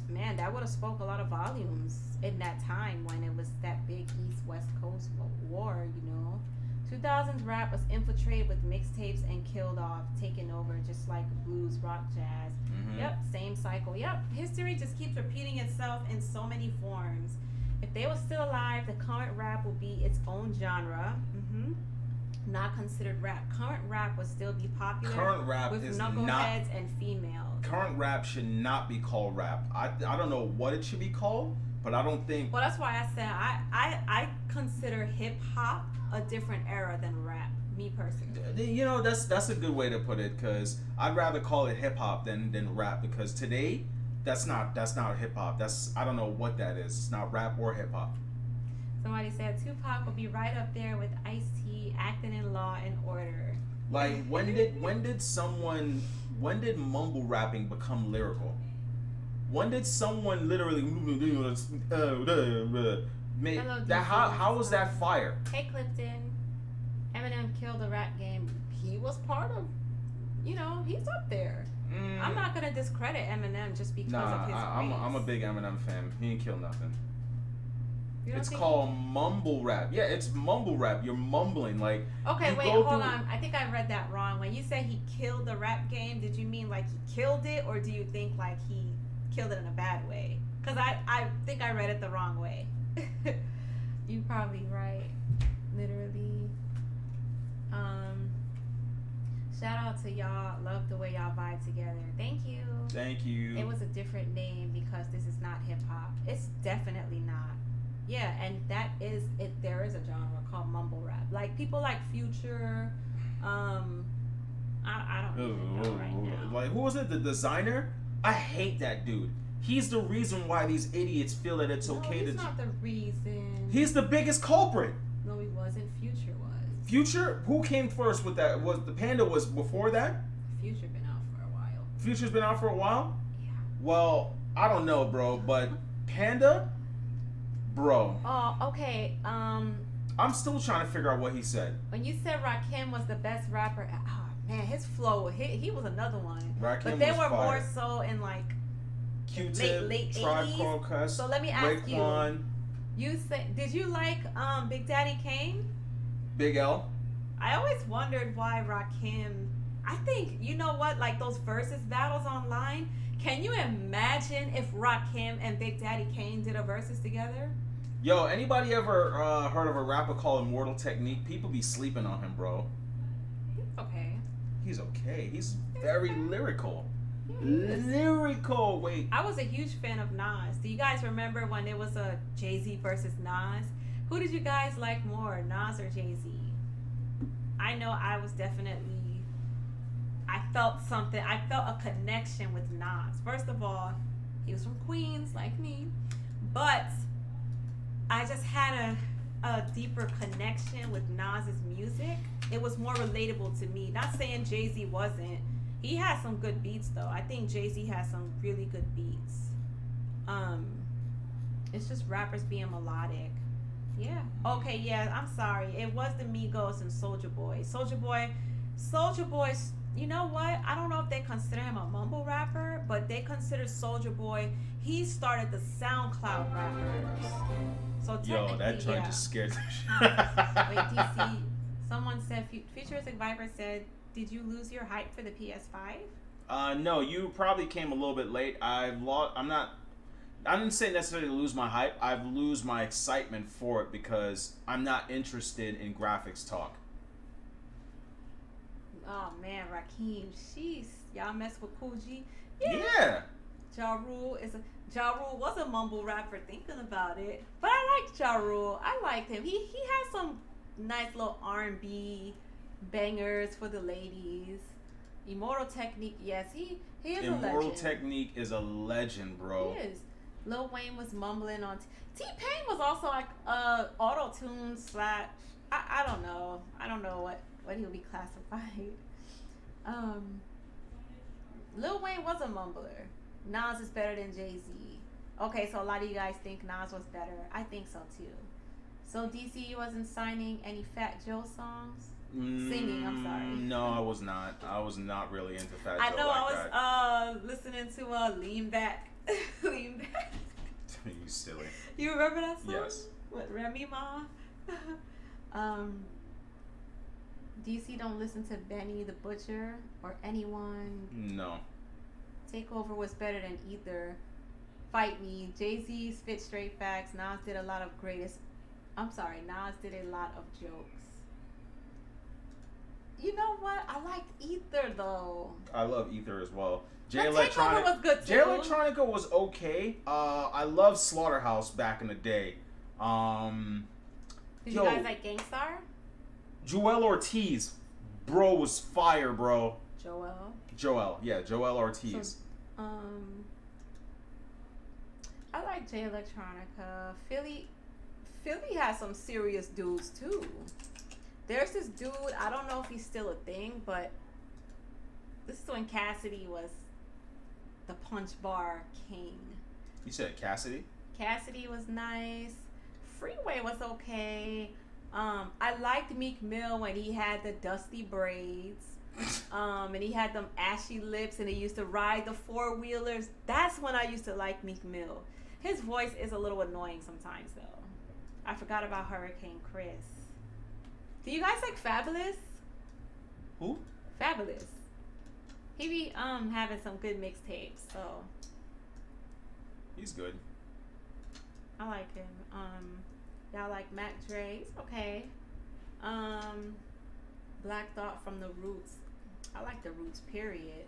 man, that would have spoke a lot of volumes in that time when it was that big East-West Coast war, you know. 2000s rap was infiltrated with mixtapes and killed off, taking over just like blues, rock, jazz. Mm-hmm. Yep, same cycle. Yep, history just keeps repeating itself in so many forms. If they were still alive, the current rap would be its own genre. Not considered rap. Current rap would still be popular. Current rap with is knuckleheads and females. Current rap should not be called rap. I don't know what it should be called, but I don't think. Well, that's why I said I consider hip hop a different era than rap. Me personally. You know, that's a good way to put it, because I'd rather call it hip hop than rap, because today that's not hip hop. I don't know what that is. It's not rap or hip hop. Somebody said Tupac will be right up there with Ice-T acting in Law and Order. Like when did mumble rapping become lyrical? When did someone literally how was that fire? Hey Clifton, Eminem killed the rap game. He was part of, you know, he's up there. I'm not gonna discredit Eminem just because of his race. I'm a big Eminem fan. He ain't kill nothing. It's think called mumble rap. Yeah, it's mumble rap. You're mumbling like. Okay, wait, hold on. I think I read that wrong. When you said he killed the rap game, did you mean like he killed it, or do you think like he killed it in a bad way? Because I think I read it the wrong way. You're probably right. Literally. Shout out to y'all. Love the way y'all vibe together. Thank you. Thank you. It was a different name because this is not hip hop. It's definitely not. Yeah, and that is it. There is a genre called mumble rap. Like people like Future, I don't even know right now. Like, who was it? The designer? I hate that dude. He's the reason why these idiots feel that it's okay to. He's not the reason. He's the biggest culprit. No, he wasn't. Future was. Future? Who came first with that? Was the Panda was before that? Future been out for a while. Future's been out for a while? Yeah. Well, I don't know, bro, but Panda, bro. Oh, okay. I'm still trying to figure out what he said. When you said Rakim was the best rapper, oh man, his flow, he was another one. Rakim but they was were fire. more so in like Q-Tip, late Tribe 80s. Called Quest, So let me ask Raekwon, you said, did you like Big Daddy Kane? Big L. I always wondered why Rakim. I think you know what, like those versus battles online. Can you imagine if Rakim and Big Daddy Kane did a versus together? Yo, anybody ever heard of a rapper called Immortal Technique? People be sleeping on him, bro. Okay. He's okay. He's very lyrical. Lyrical. Wait. I was a huge fan of Nas. Do you guys remember when it was a Jay-Z versus Nas? Who did you guys like more, Nas or Jay-Z? I know I was definitely, I felt something. I felt a connection with Nas. First of all, he was from Queens like me, but I just had a deeper connection with Nas's music. It was more relatable to me. Not saying Jay-Z wasn't. He has some good beats though. I think Jay-Z has some really good beats. It's just rappers being melodic. Yeah. Okay, yeah, I'm sorry. It was the Migos and Soulja Boy. Soulja Boy, you know what? I don't know if they consider him a mumble rapper, but they consider Soulja Boy, he started the SoundCloud rappers. So yo, that joint yeah. just scared the Wait, DC, someone said, Futuristic Viper said, did you lose your hype for the PS5? No, you probably came a little bit late. I didn't say necessarily lose my hype. I've lose my excitement for it because I'm not interested in graphics talk. Oh man, Rakim, sheesh. Y'all mess with Cool G? Yeah. Ja Rule was a mumble rapper thinking about it. But I like Ja Rule. I liked him. He has some nice little R&B bangers for the ladies. Immortal Technique, yes, he is a legend. Immortal Technique is a legend, bro. He is. Lil Wayne was mumbling on T-Pain was also like auto-tune / I don't know. I don't know what he'll be classified. Lil Wayne was a mumbler. Nas is better than Jay-Z. Okay, so a lot of you guys think Nas was better. I think so too. So DC, you wasn't signing any Fat Joe songs? Singing, I'm sorry. No, I was not. I was not really into Fat Joe. I know like I was listening to Lean Back. Lean Back. You silly. You remember that song? Yes. With Remy Ma? DC don't listen to Benny the Butcher or anyone. No. Takeover was better than either. Fight me. Jay-Z spit straight facts. Nas did a lot of jokes. You know what? I liked Ether though. I love Ether as well. Takeover was good too. Jay Electronica was okay. I love Slaughterhouse back in the day. Did you guys like Gangstar? Joel Ortiz, bro, was fire, bro. Joel Ortiz. So, I like Jay Electronica. Philly has some serious dudes too. There's this dude, I don't know if he's still a thing, but this is when Cassidy was the punch bar king. You said Cassidy? Cassidy was nice. Freeway was okay. I liked Meek Mill when he had the dusty braids. And he had them ashy lips and he used to ride the four-wheelers. That's when I used to like Meek Mill. His voice is a little annoying sometimes though. I forgot about Hurricane Chris. Do you guys like Fabulous? Who? Fabulous. He be having some good mixtapes, so he's good. I like him. Y'all like Mac Dre? Okay. Black Thought from the Roots. I like the Roots, period.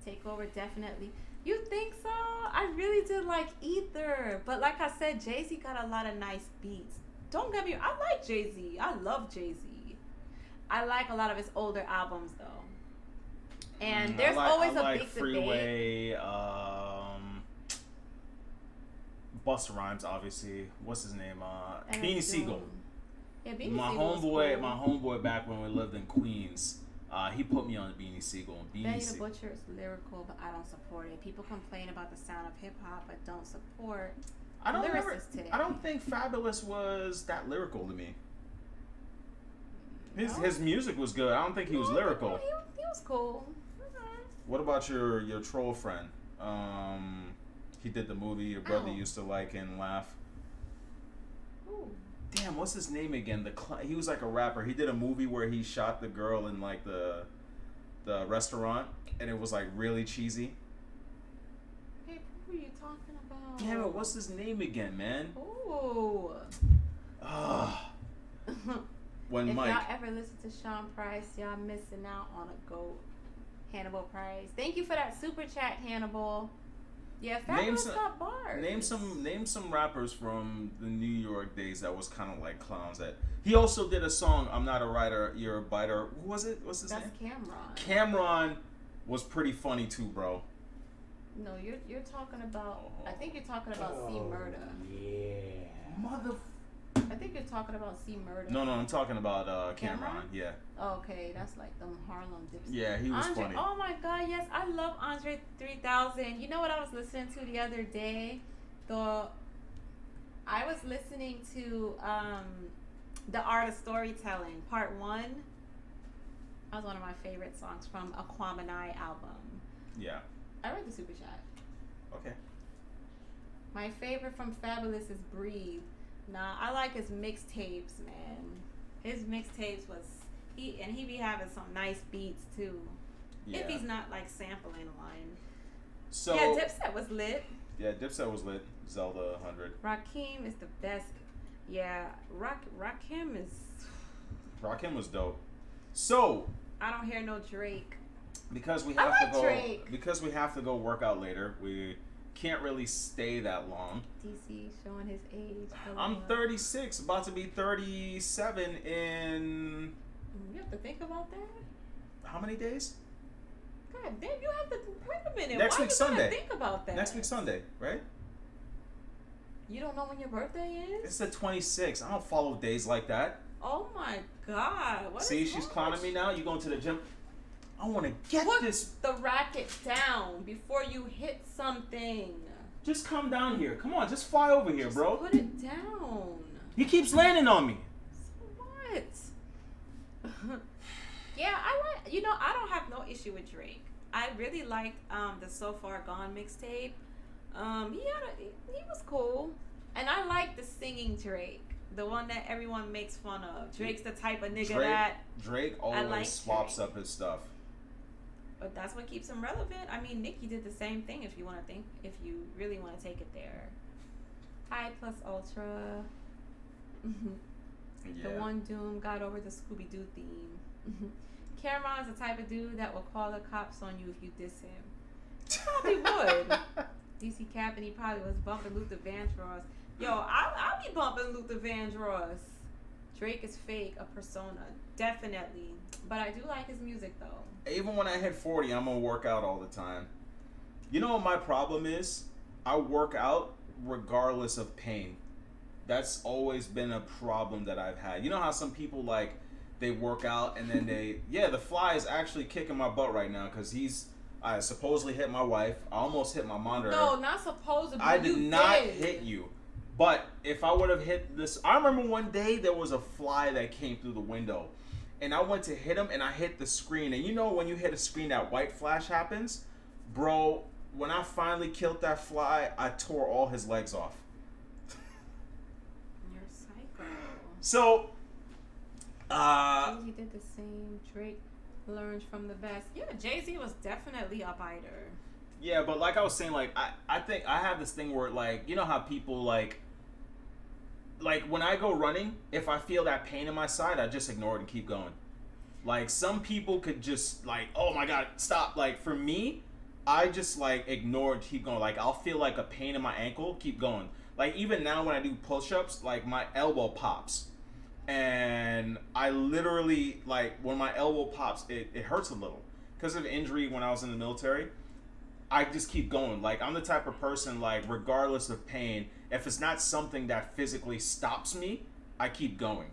Takeover, definitely. You think so? I really did like Ether. But like I said, Jay-Z got a lot of nice beats. Don't get me, I like Jay-Z. I love Jay-Z. I like a lot of his older albums though. And there's always a big Freeway, debate. Busta Rhymes, obviously. What's his name? And Beanie it's Siegel. Yeah, Beanie My Siegel's homeboy, cool. my homeboy back when we lived in Queens, he put me on the Beanie Siegel. And Benny Beanie the Siegel. Butcher is lyrical, but I don't support it. People complain about the sound of hip hop, but don't support lyricists today. I don't think Fabulous was that lyrical to me. No? His music was good. I don't think he was lyrical. He was cool. What about your troll friend? He did the movie your brother used to like and laugh. Ooh. Damn, what's his name again? He was like a rapper. He did a movie where he shot the girl in like the restaurant, and it was like really cheesy. Hey, who are you talking about? Damn it, what's his name again, man? Ooh. When if Mike. y'all ever listen to Sean Price, y'all missing out on a GOAT. Hannibal Price. Thank you for that super chat, Hannibal. Yeah, Fabulous got bars. Name some rappers from the New York days that was kind of like clowns. That he also did a song. I'm not a writer, you're a biter. Who was it? What's his name? That's Cameron. Cameron was pretty funny too, bro. No, you're talking about. I think you're talking about C Murder. Mother. I think you're talking about C Murder. No, I'm talking about Cameron. Yeah. Okay, that's like them Harlem Dips. Yeah, he was funny. Oh my God, yes, I love Andre 3000. You know what I was listening to the other day? I was listening to The Art of Storytelling, Part 1. That was one of my favorite songs from a Kwame album. Yeah. I read the super chat. Okay. My favorite from Fabulous is Breathe. Nah, I like his mixtapes, man. His mixtapes was he be having some nice beats too. Yeah. If he's not like sampling one. So yeah, Dipset was lit. Yeah, Dipset was lit. Zelda 100. Rakim is the best. Yeah, Rakim was dope. So I don't hear no Drake. Because we I have like to go. Drake. Because we have to go work out later. We can't really stay that long. DC showing his age. I'm 36, about to be 37 in. You have to think about that. How many days? God damn, you have to wait a minute. Next Why week you Sunday. gotta think about that? Next week Sunday, right? You don't know when your birthday is? It's the 26th. I don't follow days like that. Oh my God! What See, is she's wrong clowning with me you? now. You going to the gym? I want to get Put this. the racket down before you hit something. Just come down here. Come on, just fly over here, Just bro. put it down. He keeps landing on me. So what? Yeah, I don't have no issue with Drake. I really liked the So Far Gone mixtape. He was cool, and I like the singing Drake, the one that everyone makes fun of. Drake's the type of nigga Drake always like swaps Drake. up his stuff. But that's what keeps him relevant. I mean, Nicki did the same thing. If you really want to take it there. High plus Ultra. The one Doom got over the Scooby Doo theme. Cameron's the type of dude that will call the cops on you if you diss him. He probably would. DC Cap, and he probably was bumping Luther Vandross. Yo, I'll be bumping Luther Vandross. Drake is fake, a persona, definitely. But I do like his music though. Even when I hit 40, I'm gonna work out all the time. You know what my problem is? I work out regardless of pain. That's always been a problem that I've had. You know how some people like they work out and then the fly is actually kicking my butt right now because I supposedly hit my wife. I almost hit my monitor. No, not supposedly. I did not hit you. But if I would have hit this, I remember one day there was a fly that came through the window, and I went to hit him, and I hit the screen. And you know when you hit a screen, that white flash happens, bro. When I finally killed that fly, I tore all his legs off. You're psycho. So, Jay-Z did the same. Drake learns from the best. Yeah, Jay-Z was definitely a biter. Yeah, but like I was saying, like I think I have this thing where like you know how people like when I go running, if I feel that pain in my side, I just ignore it and keep going. Like some people could just like, oh my god, stop. Like for me, I just like ignore it, keep going. Like I'll feel like a pain in my ankle, keep going. Like even now when I do push-ups, like my elbow pops. And I literally, like, when my elbow pops, it hurts a little. because of injury when I was in the military, I just keep going. Like, I'm the type of person, like, regardless of pain, if it's not something that physically stops me, I keep going.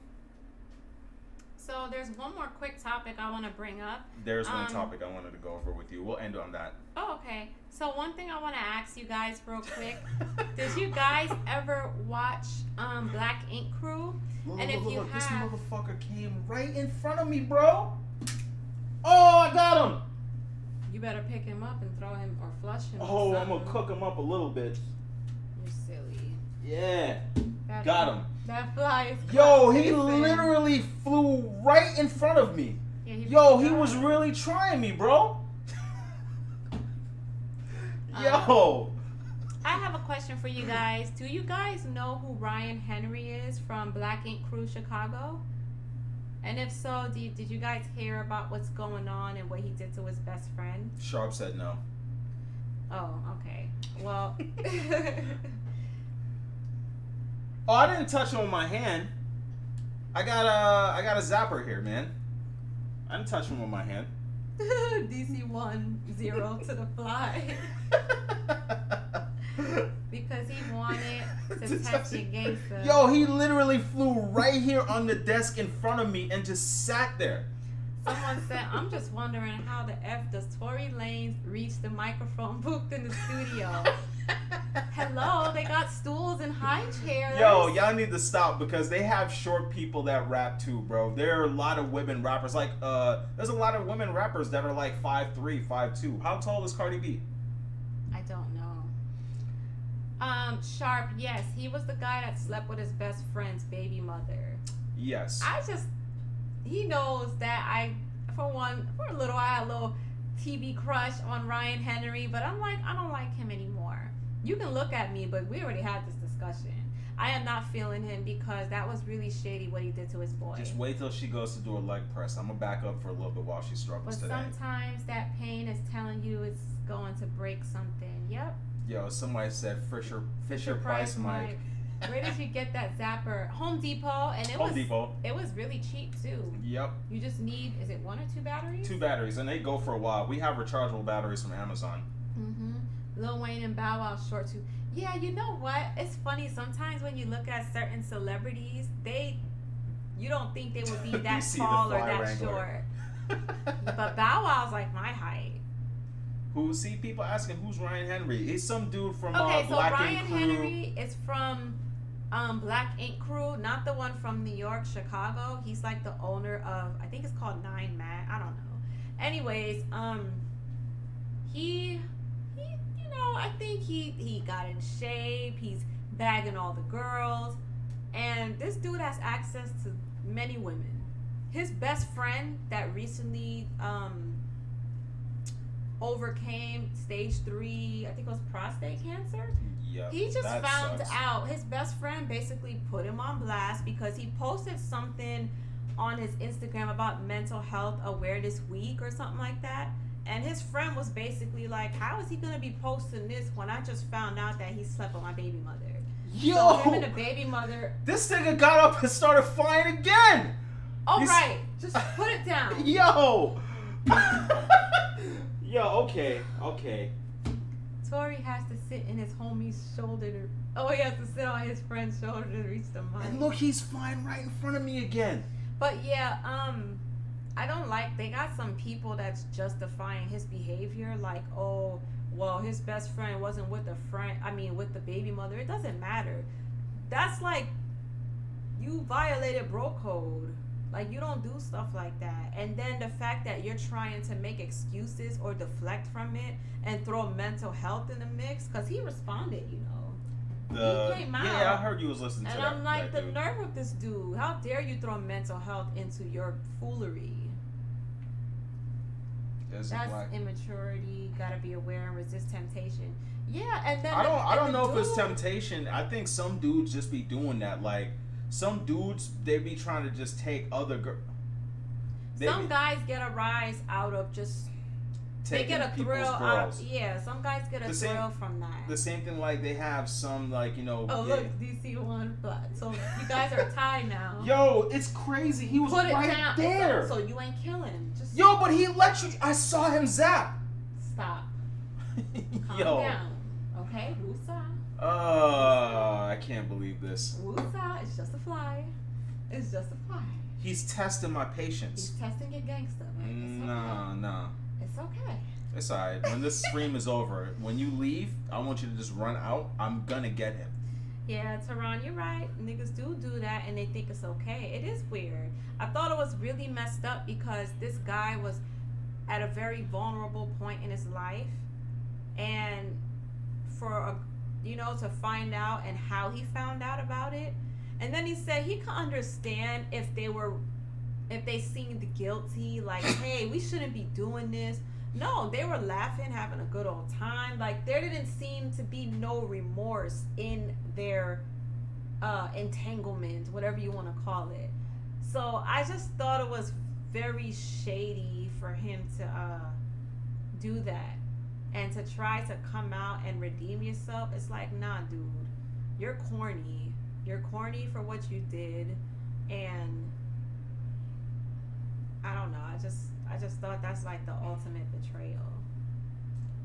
So there's one more quick topic I want to bring up. There's one topic I wanted to go over with you. We'll end on that. Oh, okay. So one thing I want to ask you guys real quick. Did you guys ever watch Black Ink Crew? Look, and if you have... This motherfucker came right in front of me, bro. Oh, I got him. You better pick him up and throw him or flush him. Oh, I'm going to cook him up a little bit. You're silly. Yeah. Got him. That fly is Yo, he literally flew right in front of me. Yeah, he was really trying me, bro. Yo. I have a question for you guys. Do you guys know who Ryan Henry is from Black Ink Crew Chicago? And if so, did you guys hear about what's going on and what he did to his best friend? Sharp said no. Oh, okay. Well... Oh, I didn't touch him with my hand. I got a zapper here, man. I didn't touch him with my hand. DC 1-0 to the fly. Because he wanted to touch your gangster. Yo, he literally flew right here on the desk in front of me and just sat there. Someone said, I'm just wondering how the F does Tory Lanez reach the microphone booth in the studio? Hello, they got stools and high chairs. Yo, y'all need to stop because they have short people that rap too, bro. There are a lot of women rappers. Like, there's a lot of women rappers that are like 5'3", 5'2". How tall is Cardi B? I don't know. Sharp, yes. He was the guy that slept with his best friend's baby mother. Yes. He knows that for a little, I had a little TV crush on Ryan Henry, but I'm like, I don't like him anymore. You can look at me, but we already had this discussion. I am not feeling him because that was really shady what he did to his boy. Just wait till she goes to do a leg press. I'm gonna back up for a little bit while she struggles today. But sometimes that pain is telling you it's going to break something. Yep. Yo, somebody said Fisher Price Mike. Where did you get that zapper? Home Depot, and it was really cheap too. Yep. You just need, is it 1 or 2 batteries? 2 batteries, and they go for a while. We have rechargeable batteries from Amazon. Mm-hmm. Lil Wayne and Bow Wow short too. Yeah, you know what? It's funny sometimes when you look at certain celebrities, you don't think they would be that tall or that Wrangler. Short. But Bow Wow's like my height. People asking who's Ryan Henry? He's some dude from Black Ryan Ink Crew. Ryan Henry is from Black Ink Crew, not the one from New York, Chicago. He's like the owner of, I think it's called 9 Mag. I don't know. Anyways, he I think he got in shape. He's bagging all the girls, and this dude has access to many women. His best friend that recently overcame stage 3, I think it was prostate cancer. Yeah, he just found out. His best friend basically put him on blast because he posted something on his Instagram about mental health awareness week or something like that. And his friend was basically like, how is he going to be posting this when I just found out that he slept with my baby mother? Yo! So him and the baby mother... This nigga got up and started flying again! Right. Just put it down. Yo! Yo, okay. Tory has to sit in his homie's shoulder he has to sit on his friend's shoulder to reach the mic. And look, he's flying right in front of me again. But yeah, I don't like, they got some people that's justifying his behavior, like, oh, well, his best friend wasn't with with the baby mother. It doesn't matter. That's like, you violated bro code. Like, you don't do stuff like that. And then the fact that you're trying to make excuses or deflect from it and throw mental health in the mix, because he responded, you know. He came out. Yeah, I heard you was listening to that. And I'm like, the nerve of this dude. How dare you throw mental health into your foolery? That's immaturity. Gotta be aware and resist temptation. Yeah, and then I don't know if it's temptation. I think some dudes just be doing that. Like, some dudes, they be trying to just take other girls. Some guys get a rise out of just They get a thrill out. Yeah, some guys get a thrill from that. The same thing, like they have some, like, you know. Oh, look, DC one flat. So you guys are tied now. Yo, it's crazy. He was right there. So you ain't killing. Just yo, but he let you. I saw him zap. Stop. Calm Yo. down. Okay, woosah. I can't believe this. Woosah. It's just a fly. It's just a fly. He's testing my patience. He's testing your gangster. Right? Nah. It's okay. It's alright. When this stream is over, when you leave, I want you to just run out. I'm gonna get him. Yeah, Tehran, you're right. Niggas do that and they think it's okay. It is weird. I thought it was really messed up because this guy was at a very vulnerable point in his life. And for, to find out and how he found out about it. And then he said he could understand if they seemed guilty, like, hey, we shouldn't be doing this. No, they were laughing, having a good old time. Like, there didn't seem to be no remorse in their entanglement, whatever you want to call it. So I just thought it was very shady for him to do that. And to try to come out and redeem yourself, it's like, nah, dude, you're corny. You're corny for what you did. And I don't know. I just thought that's like the ultimate betrayal.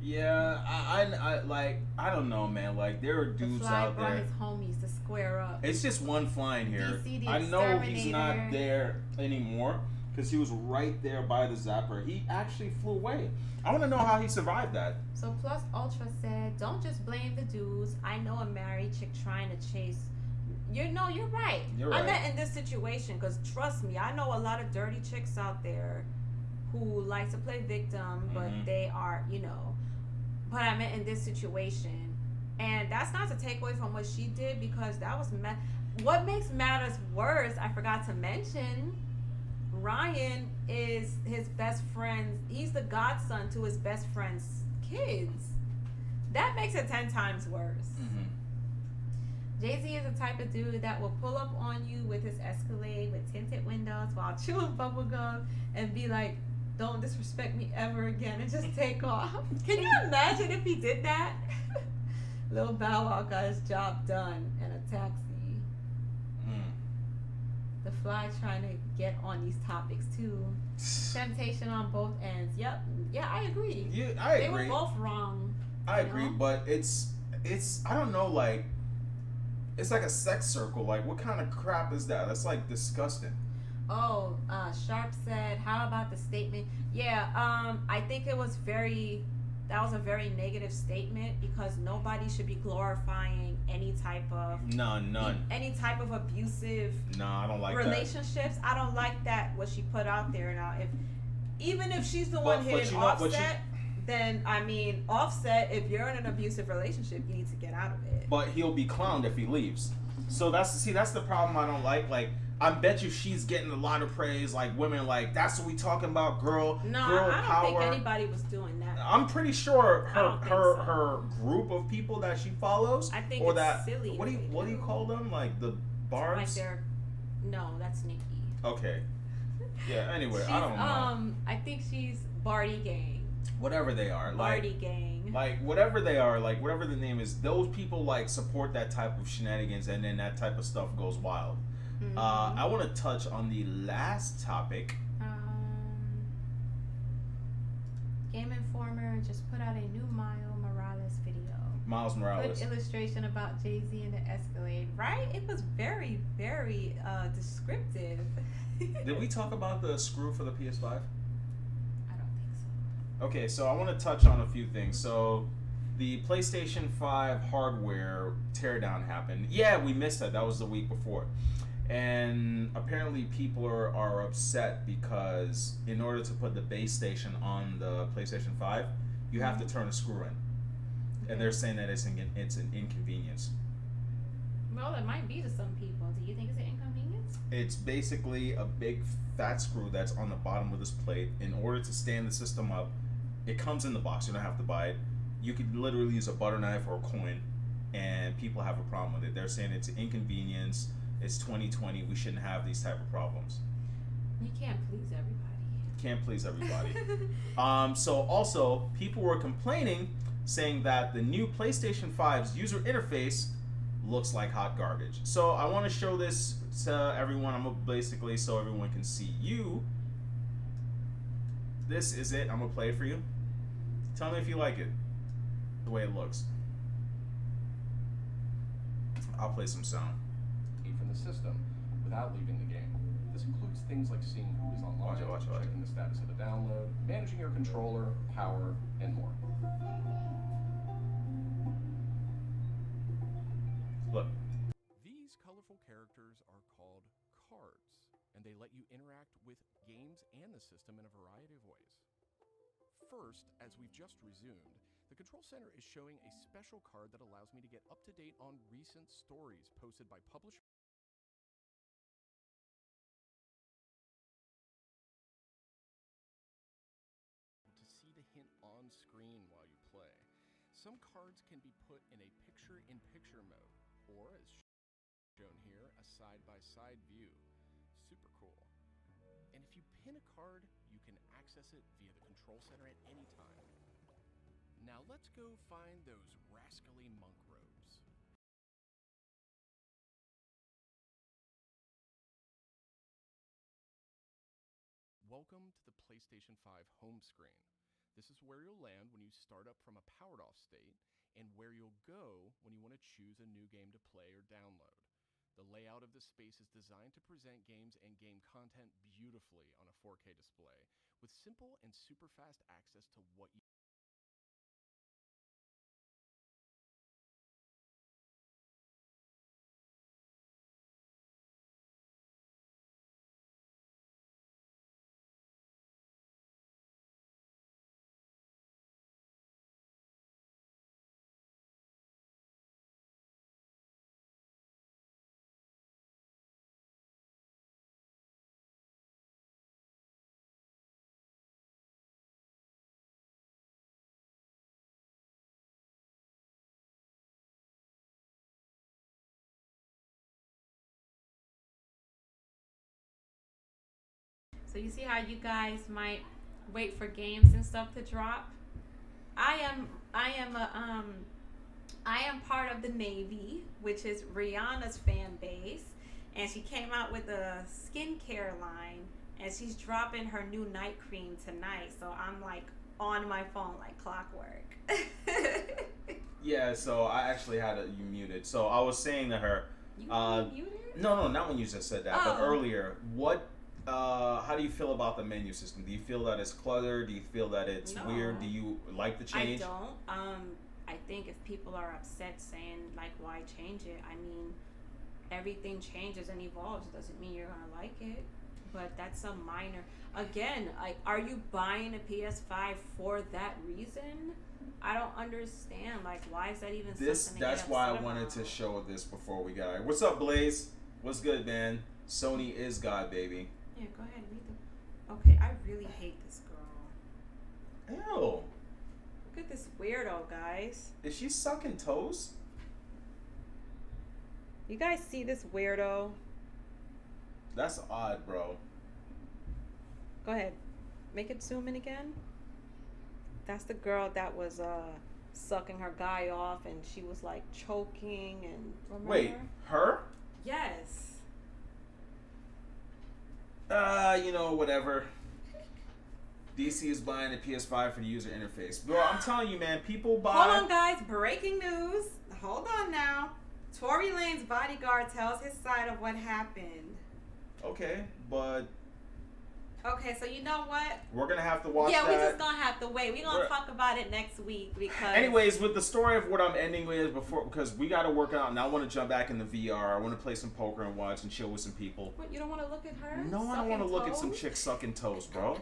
Yeah, I don't know, man. Like, there are dudes out there. His homies to square up. It's just one fly in here. DC, I know he's not there anymore because he was right there by the zapper. He actually flew away. I want to know how he survived that. So Plus Ultra said, "Don't just blame the dudes. I know a married chick trying to chase." You're right. You're right. I meant in this situation because trust me, I know a lot of dirty chicks out there who like to play victim, but they are, But I meant in this situation, and that's not to take away from what she did because that was what makes matters worse. I forgot to mention, Ryan is his best friend. He's the godson to his best friend's kids. That makes it 10 times worse. Jay-Z is the type of dude that will pull up on you with his Escalade with tinted windows while chewing bubblegum and be like, "Don't disrespect me ever again," and just take off. Can you imagine if he did that? Lil Bow Wow got his job done in a taxi. The fly trying to get on these topics too. Temptation on both ends. Yep. Yeah, I agree. Yeah, I agree. They were both wrong. I agree, but it's I don't know, like, it's like a sex circle. Like, what kind of crap is that? That's like disgusting. Oh, Sharp said, how about the statement? Yeah, I think that was a very negative statement because nobody should be glorifying any type of none any type of abusive I don't like relationships. I don't like that what she put out there. Now, even if she's the one hitting Offset, then I mean, Offset, if you're in an abusive relationship, you need to get out of it. But he'll be clowned if he leaves. So that's the problem I don't like. Like, I bet you she's getting a lot of praise. Like, women, like, that's what we talking about, girl. No, girl I don't power. think anybody was doing that. I'm pretty sure her her group of people that she follows. I think or it's that, silly. What do you call them? Like the barbs? Like no, that's Nikki. Okay. Yeah. Anyway, I don't know. I think she's Barty Gang. Whatever they are, Barty Gang. Like whatever they are, like whatever the name is, those people like support that type of shenanigans, and then that type of stuff goes wild. I want to touch on the last topic. Game Informer just put out a new Morales video. Miles Morales. Good illustration about Jay-Z and the Escalade, right? It was very, very descriptive. Did we talk about the screw for the PS5? I don't think so. Okay, so I want to touch on a few things. So, the PlayStation 5 hardware teardown happened. Yeah, we missed that. That was the week before. And apparently people are upset because in order to put the base station on the PlayStation 5, you have to turn a screw in. Okay. And they're saying that it's an inconvenience. Well, it might be to some people. Do you think it's an inconvenience? It's basically a big fat screw that's on the bottom of this plate. In order to stand the system up, it comes in the box. You don't have to buy it. You could literally use a butter knife or a coin, and people have a problem with it. They're saying it's an inconvenience. It's 2020. We shouldn't have these type of problems. You can't please everybody. Can't please everybody. So also, people were complaining, saying that the new PlayStation 5's user interface looks like hot garbage. So I want to show this to everyone. I'm gonna basically, so everyone can see you. This is it. I'm gonna play it for you. Tell me if you like it, the way it looks. I'll play some sound. From the system without leaving the game. This includes things like seeing who is online, checking the status of the download, managing your controller, power, and more. Look. These colorful characters are called cards, and they let you interact with games and the system in a variety of ways. First, as we've just resumed, the Control Center is showing a special card that allows me to get up to date on recent stories posted by publishers. To see the hint on screen while you play. Some cards can be put in a picture-in-picture mode, or as shown here, a side-by-side view. Super cool. And if you pin a card, you can access it via the Control Center at any time. Now let's go find those rascally monk robes. Welcome to the PlayStation 5 home screen. This is where you'll land when you start up from a powered off state, and where you'll go when you want to choose a new game to play or download. The layout of this space is designed to present games and game content beautifully on a 4K display, with simple and super fast access to what you So you see how you guys might wait for games and stuff to drop? I am part of the Navy, which is Rihanna's fan base, and she came out with a skincare line, and she's dropping her new night cream tonight. So I'm like on my phone like clockwork. Yeah, so I actually had you muted. So I was saying to her, You muted? No, not when you just said that, but earlier. How do you feel about the menu system? Do you feel that it's cluttered? Do you feel that it's weird? Do you like the change? I don't. I think if people are upset saying like why change it, I mean everything changes and evolves. Doesn't mean you're gonna like it. But that's a minor. Again, like, are you buying a PS5 for that reason? I don't understand. Like, why is that even something? That's why I wanted to show this before we got it. What's up, Blaze? What's good, man? Sony is God, baby. Yeah, go ahead, read the. Okay, I really hate this girl. Ew. Look at this weirdo, guys. Is she sucking toes? You guys see this weirdo? That's odd, bro. Go ahead. Make it zoom in again. That's the girl that was sucking her guy off, and she was like choking and. Remember? Wait, her? Yes. Whatever. DC is buying a PS5 for the user interface. Bro, I'm telling you, man, people buy. Hold on, guys. Breaking news. Hold on now. Tory Lanez bodyguard tells his side of what happened. Okay, but. Okay, so you know what? We're gonna have to watch that. Yeah, we just gonna have to wait. We're gonna talk about it next week because. Anyways, with the story of what I'm ending with because we gotta work out, and I want to jump back in the VR. I want to play some poker and watch and chill with some people. What? You don't want to look at her? No, I don't want to look at some chick sucking toes, bro.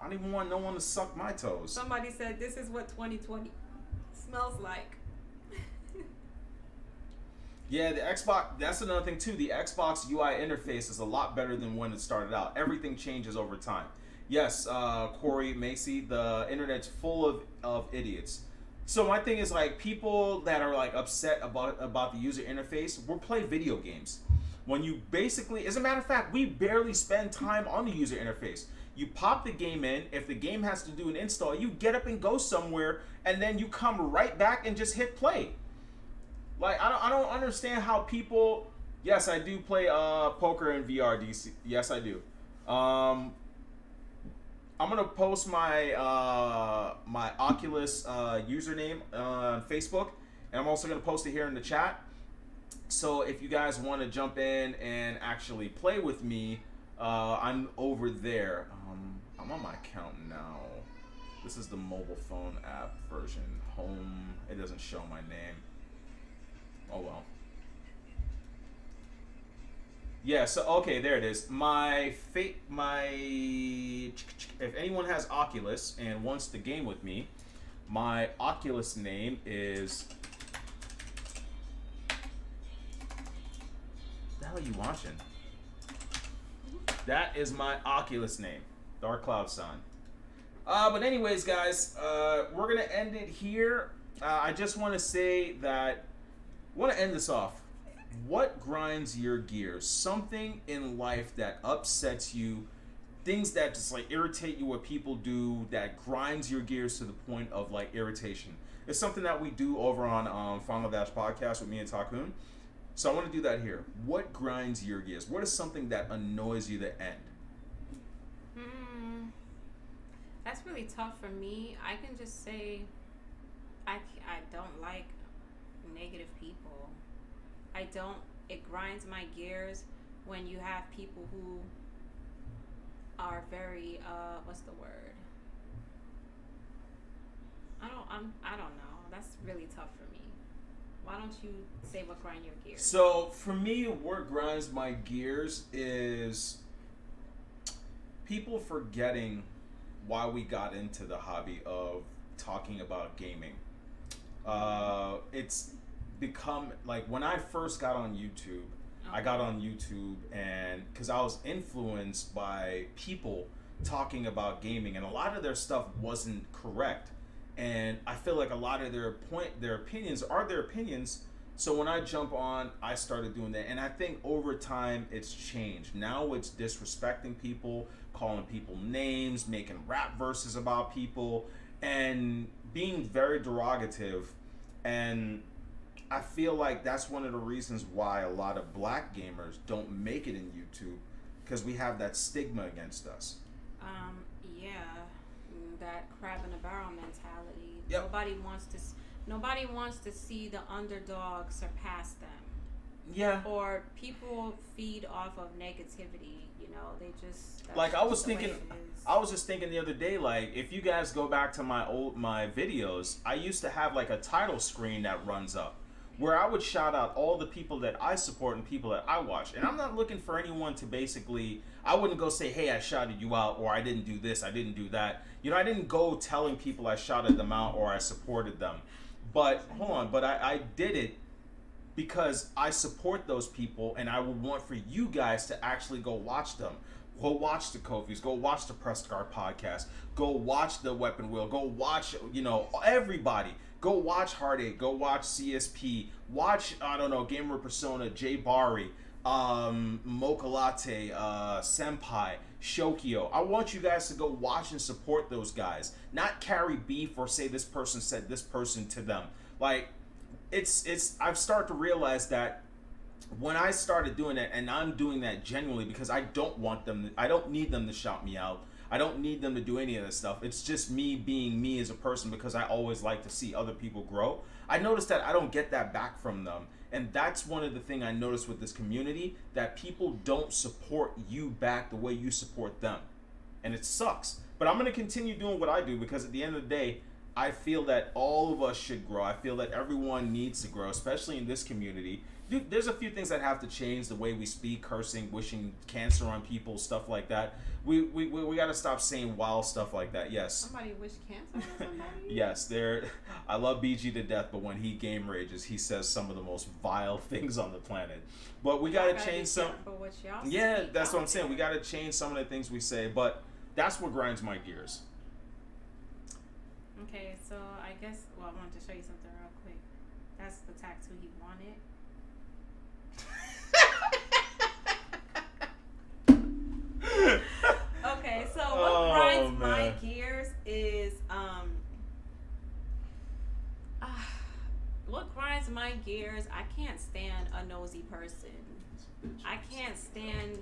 I don't even want no one to suck my toes. Somebody said this is what 2020 smells like. Yeah, the Xbox, that's another thing too. The Xbox UI interface is a lot better than when it started out. Everything changes over time. Yes, Corey Macy, the internet's full of idiots. So my thing is, like, people that are like upset about the user interface, we'll play video games. When you basically, as a matter of fact, we barely spend time on the user interface. You pop the game in. If the game has to do an install, you get up and go somewhere, and then you come right back and just hit play. Like, I don't understand how people. Yes, I do play poker in VR, DC. Yes, I do. I'm gonna post my my Oculus username on Facebook, and I'm also gonna post it here in the chat. So if you guys want to jump in and actually play with me, I'm over there. I'm on my account now. This is the mobile phone app version. Home. It doesn't show my name. Oh well. Yeah, so okay, there it is. If anyone has Oculus and wants to game with me, my Oculus name is. What the hell are you watching? That is my Oculus name, Dark Cloud Sun. But anyways, guys, we're gonna end it here. I just want to say that I want to end this off. What grinds your gears? Something in life that upsets you, things that just like irritate you, what people do that grinds your gears to the point of like irritation. It's something that we do over on Final Dash Podcast with me and Takun. So I want to do that here. What grinds your gears? What is something that annoys you the end? That's really tough for me. I can just say I don't like negative people. It grinds my gears when you have people who are very, what's the word? I don't know. That's really tough for me. Why don't you say what grinds your gears? So for me, what grinds my gears is people forgetting why we got into the hobby of talking about gaming. It's become like when I first got on YouTube, I got on YouTube and because I was influenced by people talking about gaming, and a lot of their stuff wasn't correct, and I feel like a lot of their opinions are their opinions. So when I jump on, I started doing that, and I think over time it's changed. Now it's disrespecting people, calling people names, making rap verses about people, and being very derogative. And I feel like that's one of the reasons why a lot of black gamers don't make it in YouTube, because we have that stigma against us. Yeah, that crab in a barrel mentality. Yep. Nobody wants to see the underdog surpass them. Yeah. Or people feed off of negativity. You know, they just like I was just thinking the other day, like if you guys go back to my videos, I used to have like a title screen that runs up where I would shout out all the people that I support and people that I watch. And I'm not looking for anyone to basically, I wouldn't go say, hey, I shouted you out, or I didn't do this, I didn't do that. You know, I didn't go telling people I shouted them out or I supported them. But hold on, but I did it because I support those people, and I would want for you guys to actually go watch them. Go watch the Kofis, go watch the Press Guard podcast, go watch the Weapon Wheel, go watch, you know, everybody. Go watch Heartache, go watch CSP, watch, I don't know, Gamer Persona, Jay Bari, Mocha Latte, Senpai, Shokio. I want you guys to go watch and support those guys. Not carry beef or say this person said this person to them. Like, I've started to realize that when I started doing that, and I'm doing that genuinely because I don't need them to shout me out. I don't need them to do any of this stuff. It's just me being me as a person because I always like to see other people grow. I noticed that I don't get that back from them. And that's one of the things I noticed with this community, that people don't support you back the way you support them. And it sucks. But I'm going to continue doing what I do because at the end of the day, I feel that all of us should grow. I feel that everyone needs to grow, especially in this community. Dude, there's a few things that have to change, the way we speak, cursing, wishing cancer on people, stuff like that. We got to stop saying wild stuff like that. Yes. Somebody wish cancer on somebody? Yes, I love BG to death, but when he game rages, he says some of the most vile things on the planet. But we got to change some. Yeah, that's what I'm saying. We got to change some of the things we say, but that's what grinds my gears. Okay, so I guess, I wanted to show you something real quick. That's the tattoo he wanted. grind gears. I can't stand a nosy person. I can't stand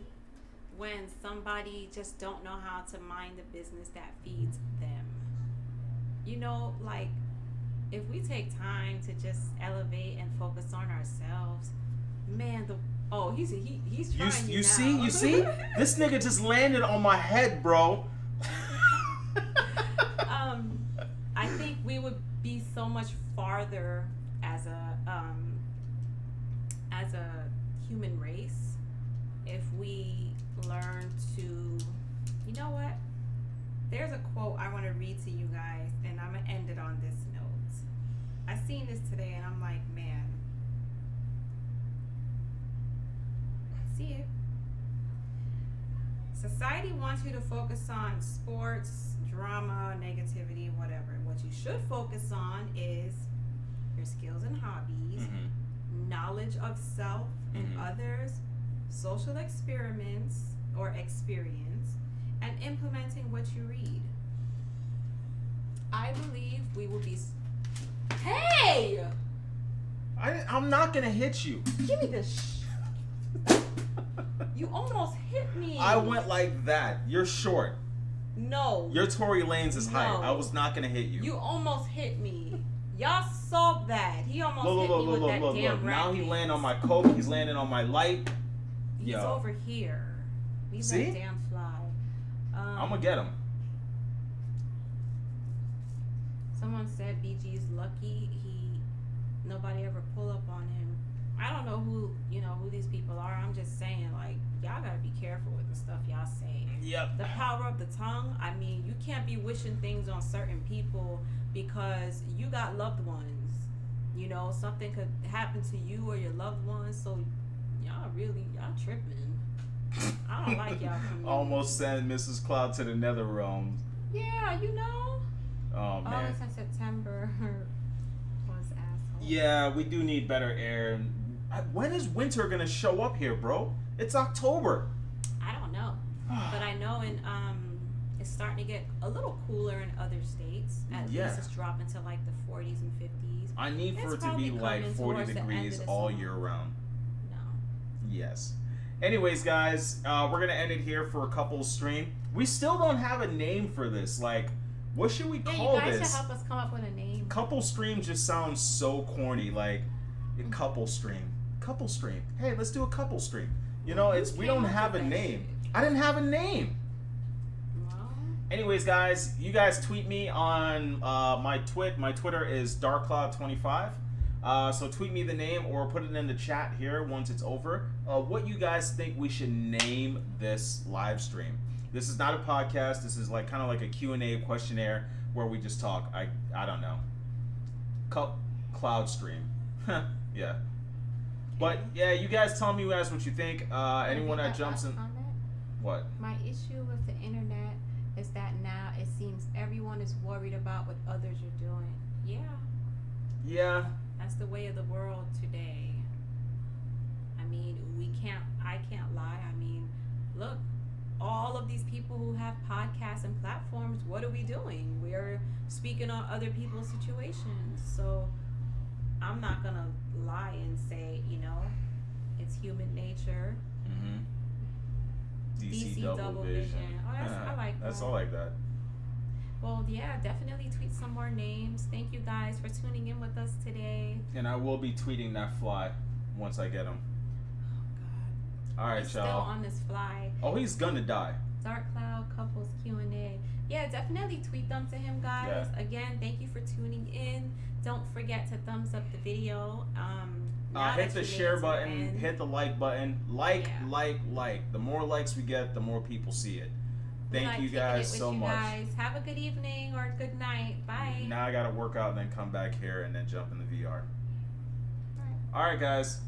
when somebody just don't know how to mind the business that feeds them. You know, like, if we take time to just elevate and focus on ourselves, man, he's trying you see? This nigga just landed on my head, bro. I think we would be so much farther as a human race if we learn to, you know what? There's a quote I want to read to you guys, and I'm gonna end it on this note. I seen this today, and I'm like, man, see it. Society wants you to focus on sports, drama, negativity, whatever. What you should focus on is your skills and hobbies, knowledge of self and others, social experiments or experience, and implementing what you read. I believe we will be... Hey! I'm not gonna hit you. Give me this. You almost hit me. I went like that. You're short. No. You're Tory Lanez' height. I was not gonna hit you. You almost hit me. Y'all saw that. He almost hit me with that damn racket. Now he landing on my coke. He's landing on my light. He's over here. Leave See? that damn fly. I'm gonna get him. Someone said BG's lucky. Nobody ever pull up on him. I don't know who these people are. I'm just saying, like, y'all gotta be careful with the stuff y'all say. Yep. The power of the tongue. I mean, you can't be wishing things on certain people because you got loved ones. You know, something could happen to you or your loved ones. So y'all tripping. I don't like y'all. Almost send Mrs. Cloud to the nether realms. Yeah, you know. Oh man. August and September was asshole. Yeah, we do need better air. When is winter gonna show up here, bro? It's October. I don't know, but I know it's starting to get a little cooler in other states. At least it's dropping to like the 40s and 50s. I need for it to be like 40 degrees all year round. No. Yes. Anyways, guys, we're gonna end it here for a couple stream. We still don't have a name for this. Like, what should we call this? You guys should help us come up with a name. Couple stream just sounds so corny. Like, a couple stream. Couple stream. Hey, let's do a couple stream. You know, we don't have a name. I didn't have a name. Well. Anyways, guys, you guys tweet me on my Twitter is darkcloud25. So tweet me the name or put it in the chat here once it's over. What you guys think we should name this live stream? This is not a podcast. This is like kind of like a Q&A questionnaire where we just talk. I don't know. Cloud stream. Yeah. But yeah, you guys tell me what you think. Anyone that jumps in. What? My issue with the internet is that now it seems everyone is worried about what others are doing. Yeah. Yeah. That's the way of the world today. I mean, I can't lie. I mean, look, all of these people who have podcasts and platforms, what are we doing? We're speaking on other people's situations. So I'm not going to lie and say, it's human nature. DC double vision. Oh, I like that. That's all like that. Well, yeah, definitely tweet some more names. Thank you guys for tuning in with us today. And I will be tweeting that fly once I get him. Oh, God. All right, He's y'all. still on this fly. Oh, he's gonna die. Dark Cloud Couples Q&A. Yeah, definitely tweet them to him, guys. Yeah. Again, thank you for tuning in. Don't forget to thumbs up the video. Hit the share button. Hit the like button. Like. The more likes we get, the more people see it. Thank you guys so much. Have a good evening or good night. Bye. Now I gotta work out and then come back here and then jump in the VR. All right, guys.